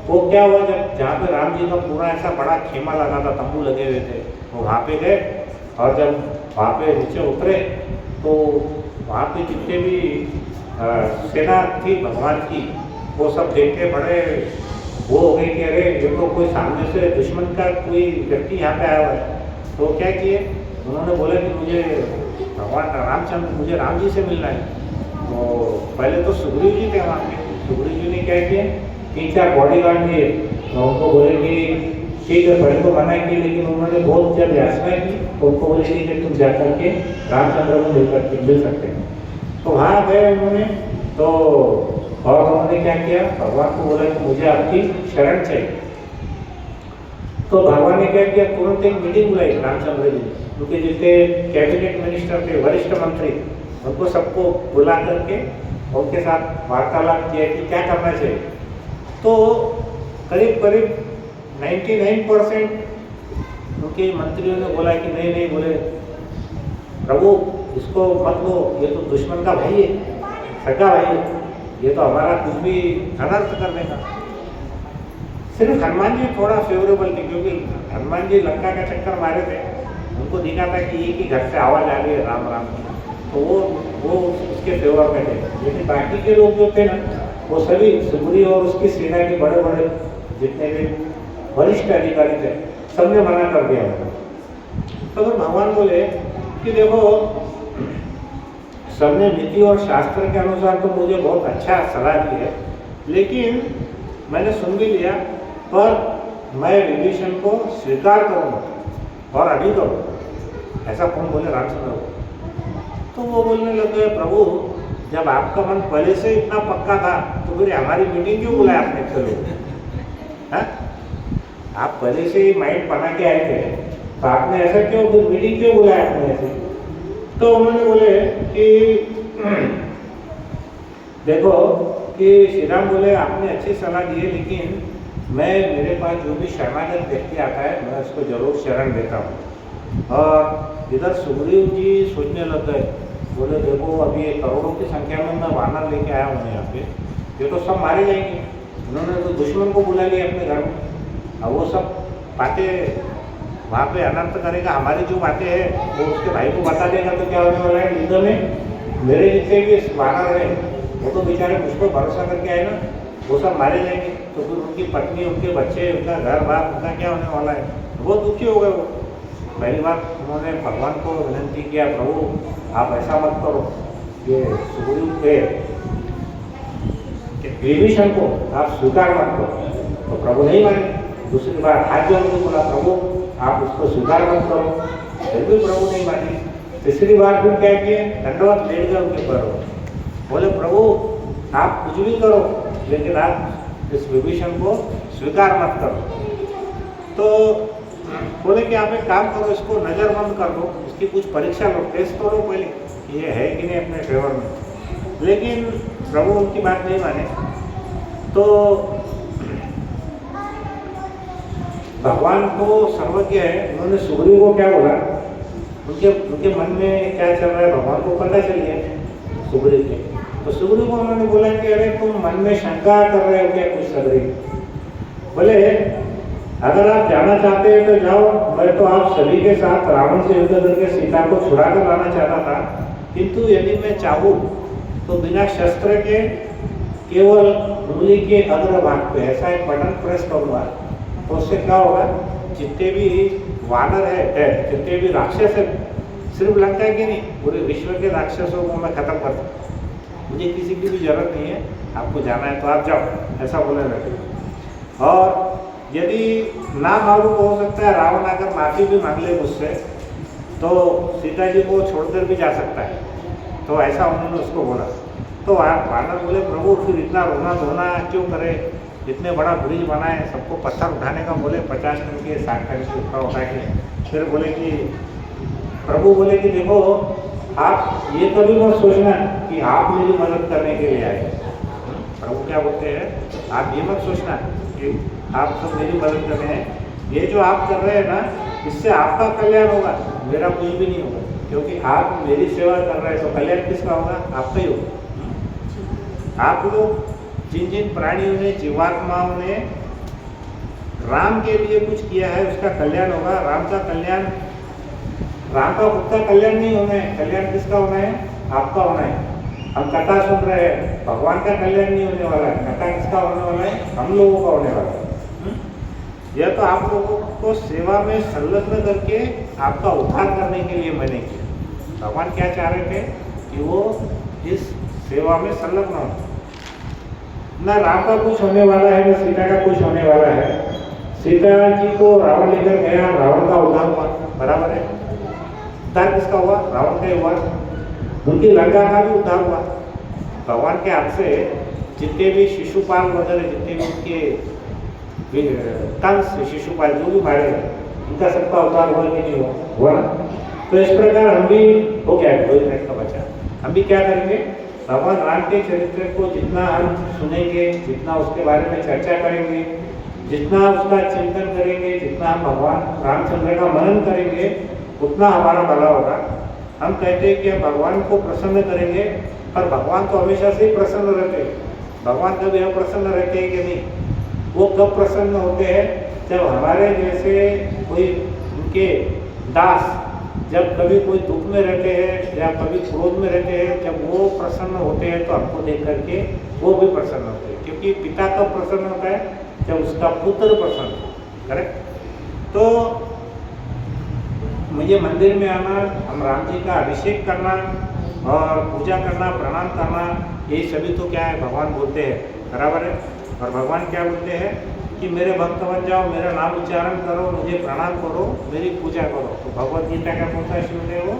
वो क्या हुआ, जब जहाँ पे राम जी का पूरा ऐसा बड़ा खेमा लगा था, तंबू लगे हुए थे, वो वहाँ पे गए, और जब वहाँ पे नीचे उतरे, तो वहाँ पे जितने भी सेना थी भगवान की, वो सब देख के बड़े वो हो गए कि अरे ये तो कोई सामने से दुश्मन का कोई व्यक्ति यहाँ पे आया हुआ है। तो क्या किए, उन्होंने बोला कि मुझे भगवान रामचंद्र, मुझे राम जी से मिलना है। तो पहले तो सुग्रीव जी थे वहाँ पे। सुग्रीव जी ने क्या किया, 3-4 बॉडीगार्ड दिए, तो उनको बोले कि ठीक है, पहले तो मना की, लेकिन उन्होंने बहुत जब याचना की, तो उनको बोले कि तुम जा करके रामचंद्र को मिल सकते हैं। तो वहाँ गए उन्होंने, तो और उन्होंने क्या किया, भगवान को बोला कि मुझे आपकी शरण चाहिए। तो भगवान ने क्या किया, तुरंत एक मीटिंग बुलाई रामचंद्र जी ने, क्योंकि जितने कैबिनेट मिनिस्टर थे, वरिष्ठ मंत्री, उनको सबको बुला करके उनके साथ वार्तालाप किया कि क्या करना चाहिए। तो करीब 99% उनके मंत्रियों ने बोला कि नहीं नहीं, बोले प्रभु इसको मत लो, ये तो दुश्मन का भाई है, सगा भाई है, ये तो हमारा कुछ भी अनर्थ कर देगा। सिर्फ हनुमान जी थोड़ा फेवरेबल थे, क्योंकि हनुमान जी लंका का चक्कर मारे थे, उनको दिखा था कि एक ही घर से आवाज़ आ रही है राम राम, तो वो उसके फेवर में थे। लेकिन बाकी के लोग जो थे ना, वो सभी सुग्रीव और उसकी सेना के बड़े बड़े जितने भी वरिष्ठ अधिकारी थे, सबने मना कर दिया उनको। तो फिर भगवान बोले कि देखो, सबने नीति और शास्त्र के अनुसार तो मुझे बहुत अच्छा सलाह दी है, लेकिन मैंने सुन भी लिया, पर मैं विभीषण को स्वीकार करूँगा और अभी करूँ। ऐसा कौन बोले रामचंद्र को? तो वो बोलने लगे, प्रभु जब आपका मन पहले से इतना पक्का था तो फिर हमारी मीटिंग क्यों बुलाया आपने? चलो, आप पहले से ही माइंड बना के आए थे, तो आपने ऐसा क्यों, फिर मीटिंग क्यों बुलाया आपने ऐसे? तो उन्होंने बोले कि देखो कि श्री राम बोले आपने अच्छी सलाह दी है, लेकिन मेरे पास जो भी शरणागत व्यक्ति आता है मैं उसको जरूर शरण देता हूँ। और इधर सुग्रीव जी सोचने लग गए, बोले देखो अभी ये करोड़ों की संख्या में मैं वानर लेके आया हूँ यहाँ पे, ये तो सब मारे जाएंगे। उन्होंने तो दुश्मन को बुला लिया अपने घर में, अब वो सब बातें वहाँ पे अनर्थ करेगा। हमारी जो बातें हैं वो उसके भाई को बता देगा तो क्या होने वाला है, युद्ध में मेरे जितने भी वानर हैं वो तो बेचारे मुझ पर भरोसा करके आए ना, वो सब मारे जाएंगे। तो फिर उनकी पत्नी, उनके बच्चे, उनका घर बार, उनका क्या होने वाला है? बहुत दुखी हो गए वो। पहली बार उन्होंने भगवान को विनती किया, प्रभु आप ऐसा मत करो, ये सुग्रीव पे विभीषण को आप स्वीकार मत करो। तो प्रभु नहीं माने। दूसरी बार हाथ जोड़ के बोला, प्रभु आप उसको स्वीकार मत करो, फिर भी प्रभु नहीं माने। तीसरी बार फिर क्या किए, दंडवत लेट गए उनके पर, बोले प्रभु आप कुछ भी करो, लेकिन आप इस विभीषण को स्वीकार मत करो। तो बोले कि आप एक काम करो, इसको नज़रबंद कर दो, इसकी कुछ परीक्षा लो, टेस्ट तो लो पहले कि ये है कि नहीं अपने फेवर में। लेकिन प्रभु उनकी बात नहीं माने। तो भगवान को सर्वज्ञ है, उन्होंने सुग्रीव को क्या बोला, उनके मन में क्या चल रहा है भगवान को पता चल गया सुग्रीव के। तो सुग्रीव को उन्होंने बोला कि अरे तुम मन में शंका कर रहे हो क्या कुछ सुग्रीव? बोले अगर आप जाना चाहते हैं तो जाओ, मैं तो आप सभी के साथ रावण से युद्ध करके सीता को छुड़ा कर लाना चाहता था, किंतु यदि मैं चाहूँ तो बिना शस्त्र के केवल उंगली के अग्रभाग पे ऐसा एक बटन प्रेस करूँगा, तो उससे क्या होगा, जितने भी वानर है, जितने भी राक्षस है, सिर्फ लंका के नहीं पूरे विश्व के राक्षसों को मैं खत्म कर सकता हूँ। मुझे किसी की भी जरूरत नहीं है, आपको जाना है तो आप जाओ, ऐसा बोलने लगे। और यदि ना मालूम हो सकता है रावण अगर माफ़ी भी मांग ले मुझसे तो सीता जी को छोड़कर भी जा सकता है, तो ऐसा उन्होंने उसको बोला। तो वानर बोले प्रभु फिर इतना रोना धोना क्यों करे, इतने बड़ा ब्रिज बनाए, सबको पत्थर उठाने का बोले 50 टन के 60 टन के ऊपर उठा के। फिर बोले कि प्रभु बोले कि देखो आप ये कभी मत सोचना कि आप मेरी मदद करने के लिए आए। प्रभु क्या बोलते हैं, आप ये मत सोचना कि आप सब मेरी मदद कर रहे हैं, ये जो आप कर रहे हैं ना इससे आपका कल्याण होगा, मेरा कुछ भी नहीं होगा, क्योंकि आप मेरी सेवा कर रहे हैं तो कल्याण किसका होगा, आपका ही होगा। आप लोग जिन जिन प्राणियों ने, जीवात्माओं ने राम के लिए कुछ किया है उसका कल्याण होगा। राम का कल्याण, राम का खुद का कल्याण नहीं होना है, कल्याण किसका होना है, आपका होना है। हम कथा सुन रहे हैं, भगवान का कल्याण नहीं होने वाला है, कथा किसका होने वाला है, हम लोगों का होने वाला है। यह तो आप लोगों को सेवा में संलग्न करके आपका उद्धार करने के लिए मैंने किया। भगवान क्या चाह रहे थे कि वो इस सेवा में संलग्न हो। ना राम का कुछ होने वाला है, ना सीता का कुछ होने वाला है। सीता जी को रावण लेकर गया, रावण का उद्धार हुआ, बराबर है। उद्धार किसका हुआ, रावण का हुआ। उनकी लंका का भी उद्धार हुआ भगवान के हाथ से। जितने भी शिशुपाल वगैरह, जितने भी उनके कंस शिशुपाल जो भी मारे, उनका सबका उद्धार हुआ कि नहीं हुआ ना। तो इस प्रकार हम भी हो गया 2 मिनट का बचा, हम भी क्या करेंगे, भगवान राम के चरित्र को जितना हम सुनेंगे, जितना उसके बारे में चर्चा करेंगे, जितना उसका चिंतन करेंगे, जितना हम भगवान रामचंद्र का मनन करेंगे, उतना हमारा भला होगा। हम कहते हैं कि हम भगवान को प्रसन्न करेंगे, पर भगवान तो हमेशा से ही प्रसन्न रहते हैं। भगवान कभी अप्रसन्न रहते हैं कि नहीं? वो कब प्रसन्न होते हैं? जब हमारे जैसे कोई उनके दास जब कभी कोई दुख में रहते हैं या कभी क्रोध में रहते हैं, जब वो प्रसन्न होते हैं तो हमको देख करके वो भी प्रसन्न होते हैं। क्योंकि पिता कब प्रसन्न होता है? जब उसका पुत्र प्रसन्न हो। करेक्ट? तो मुझे मंदिर में आना, हम राम जी का अभिषेक करना और पूजा करना, प्रणाम करना, ये सभी तो क्या है, भगवान बोलते हैं, बराबर है। और भगवान क्या बोलते हैं कि मेरे भक्त बन जाओ, मेरा नाम उच्चारण करो, मुझे प्रणाम करो, मेरी पूजा करो। तो भगवद गीता का कौन सा श्लोक है वो?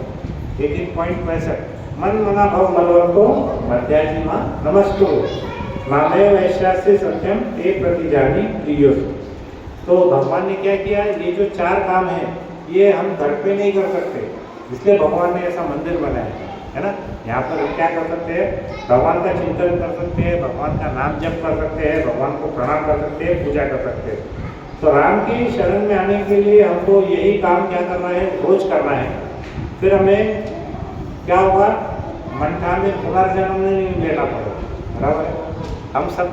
18.65 मन मना भव बलवंतो मध्याजी माँ नमस्तो नामे वैश्यास्य सत्यम ते प्रतिजानी प्रियो। तो भगवान ने क्या किया? ये जो 4 काम है ये हम घर पे नहीं कर सकते, इसलिए भगवान ने ऐसा मंदिर बनाया है ना। यहाँ पर हम क्या कर सकते हैं? भगवान का चिंतन कर सकते हैं, भगवान का नाम जप कर सकते हैं, भगवान को प्रणाम कर सकते हैं, पूजा कर सकते हैं। तो राम की शरण में आने के लिए हमको यही काम क्या करना है? रोज करना है। फिर हमें क्या होगा? मंठा में पुनर्जन्म नहीं लेना पड़ेगा, बराबर है। हम सब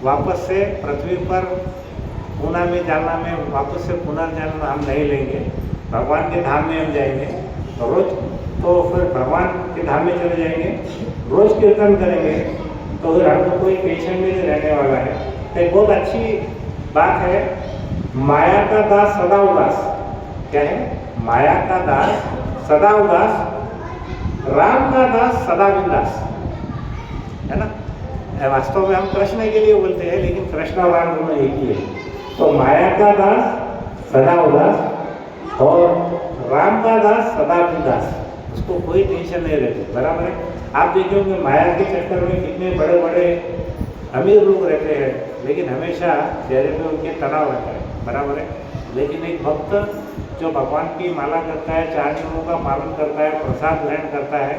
वापस से पृथ्वी पर पूना में जाना में वापस से पुनर्जन्म हम नहीं लेंगे, भगवान के धाम में हम जाएंगे। रोज तो फिर भगवान के धाम में चले जाएंगे, रोज कीर्तन करेंगे, तो फिर हमको कोई टेंशन में नहीं रहने वाला है। तो एक बहुत अच्छी बात है, माया का दास सदा उदास। क्या है? माया का दास सदा उदास, राम का दास सदा बिंदास, है ना। वास्तव में हम कृष्ण के लिए बोलते हैं, लेकिन कृष्ण और राम दोनों एक ही है। तो माया का दास सदा उदास और राम का दास सदा बिंदास, उसको कोई टेंशन नहीं रहती, बराबर है। आप देखोगे माया के चक्कर में कितने बड़े बड़े अमीर लोग रहते हैं, लेकिन हमेशा चेहरे पे उनके तनाव रहता है, बराबर है। लेकिन एक भक्त जो भगवान की माला करता है, 4 नियमों का पालन करता है, प्रसाद ग्रहण करता है,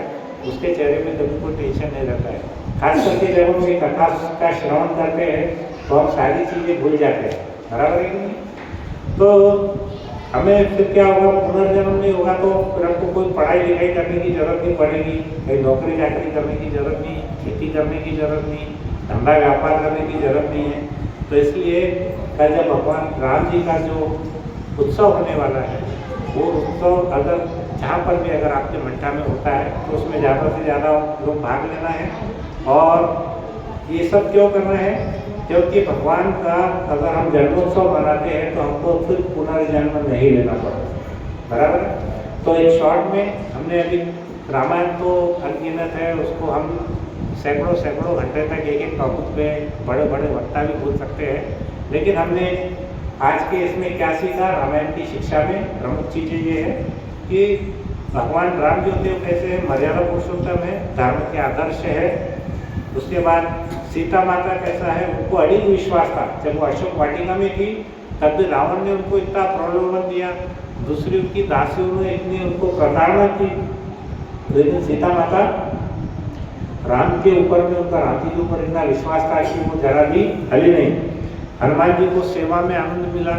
उसके चेहरे पे कभी कोई टेंशन नहीं रहता है। खास करके जब हम ये कथा का श्रवण करते हैं तो हम सारी चीज़ें भूल जाते हैं, बराबर है कि नहीं? तो हमें फिर क्या होगा? पुनर्जन्म नहीं होगा तो फिर हमको कोई पढ़ाई लिखाई करने की जरूरत नहीं पड़ेगी, कहीं नौकरी चाकरी करने की जरूरत नहीं, खेती करने की जरूरत नहीं, धंधा व्यापार करने की जरूरत नहीं है। तो इसलिए कल जब भगवान राम जी का जो उत्सव होने वाला है, वो उत्सव अगर जहाँ पर भी अगर आपके मंठा में होता है तो उसमें ज़्यादा से ज़्यादा लोग भाग लेना है। और ये सब क्यों करना है? क्योंकि भगवान का अगर हम जन्मोत्सव मनाते हैं तो हमको फिर पुनर्जन्म नहीं लेना पड़ता, बराबर है। तो एक शॉर्ट में हमने अभी रामायण तो अनगिनत है, उसको हम सैकड़ों घंटे तक एक टॉपिक पे बड़े बड़े वक्ता भी बोल सकते हैं, लेकिन हमने आज के इसमें क्या सीखा? रामायण की शिक्षा में प्रमुख चीज़ें ये है कि भगवान राम जो थे कैसे मर्यादा पुरुषोत्तम है, धर्म के आदर्श है। उसके बाद सीता माता कैसा है? उनको अड़िग विश्वास था। जब वो अशोक वाटिका में थी तब भी रावण ने उनको इतना प्रलोभन दिया, दूसरी उनकी दासियों ने इतनी उनको प्रताड़ना की, लेकिन सीता माता राम के ऊपर में, उनका राम जी के ऊपर इतना विश्वास था कि वो जरा भी हली नहीं। हनुमान जी को सेवा में आनंद मिला।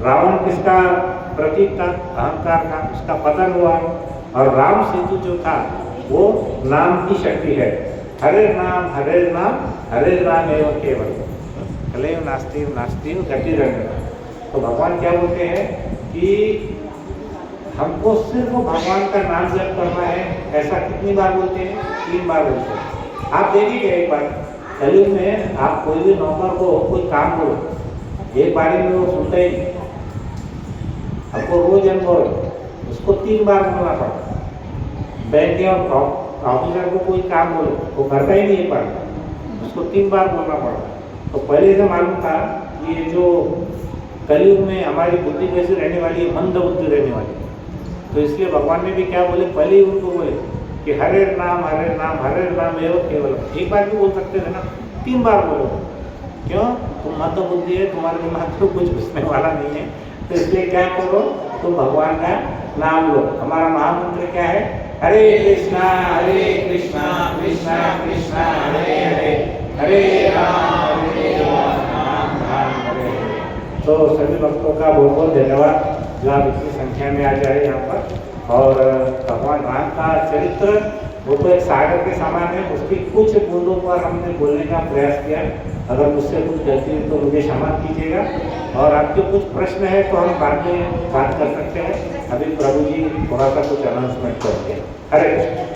रावण किसका प्रतीक था? अहंकार का, उसका पतन हुआ। और राम सेतु जो था वो नाम की शक्ति है। हरे नाम हरे नाम एवं केवल कलेव नास्ति नास्ति गति रंग। तो भगवान क्या बोलते हैं कि हमको सिर्फ भगवान का नाम जप करना है। ऐसा कितनी बार बोलते हैं? 3 बार बोलते हैं। आप देखिए एक बार कलयुग में आप कोई भी नौकर को कोई काम बोलो, एक बारी में वो सुनते ही, आपको रोज अनुभव उसको 3 बार बोलना पड़ता। बैंक के ऑफिसर को कोई काम बोलो, वो करता ही नहीं एक बार, उसको 3 बार बोलना पड़ता। तो पहले से मालूम था कि ये जो कलयुग में हमारी बुद्धि कैसी रहने वाली है? मंद बुद्धि रहने वाली है। तो इसलिए भगवान ने भी क्या बोले? पहले ही उनको बोले कि हरे नाम एवं केवल। एक बार भी बोल सकते थे ना, 3 बार बोलो। क्यों? तुम मंद बुद्धि है, तुम्हारे दिमाग में कुछ घुसने वाला नहीं है। तो इसलिए क्या करो? तुम भगवान का नाम लो। हमारा महामंत्र क्या है? हरे कृष्णा कृष्णा कृष्णा हरे हरे, हरे राम राम राम हरे हरे। तो सभी भक्तों का बहुत बहुत धन्यवाद जो आप इतनी संख्या में आ जाए यहाँ पर। और भगवान राम का चरित्र वो तो एक सागर के समान है, उसकी कुछ बूंदों पर हमने बोलने का प्रयास किया। अगर मुझसे कुछ गलती है तो मुझे क्षमा कीजिएगा। और आपके कुछ प्रश्न है तो हम बाद में बात कर सकते हैं। अभी प्रभु जी थोड़ा सा कुछ अनाउंसमेंट करते हैं। हरे कृष्ण।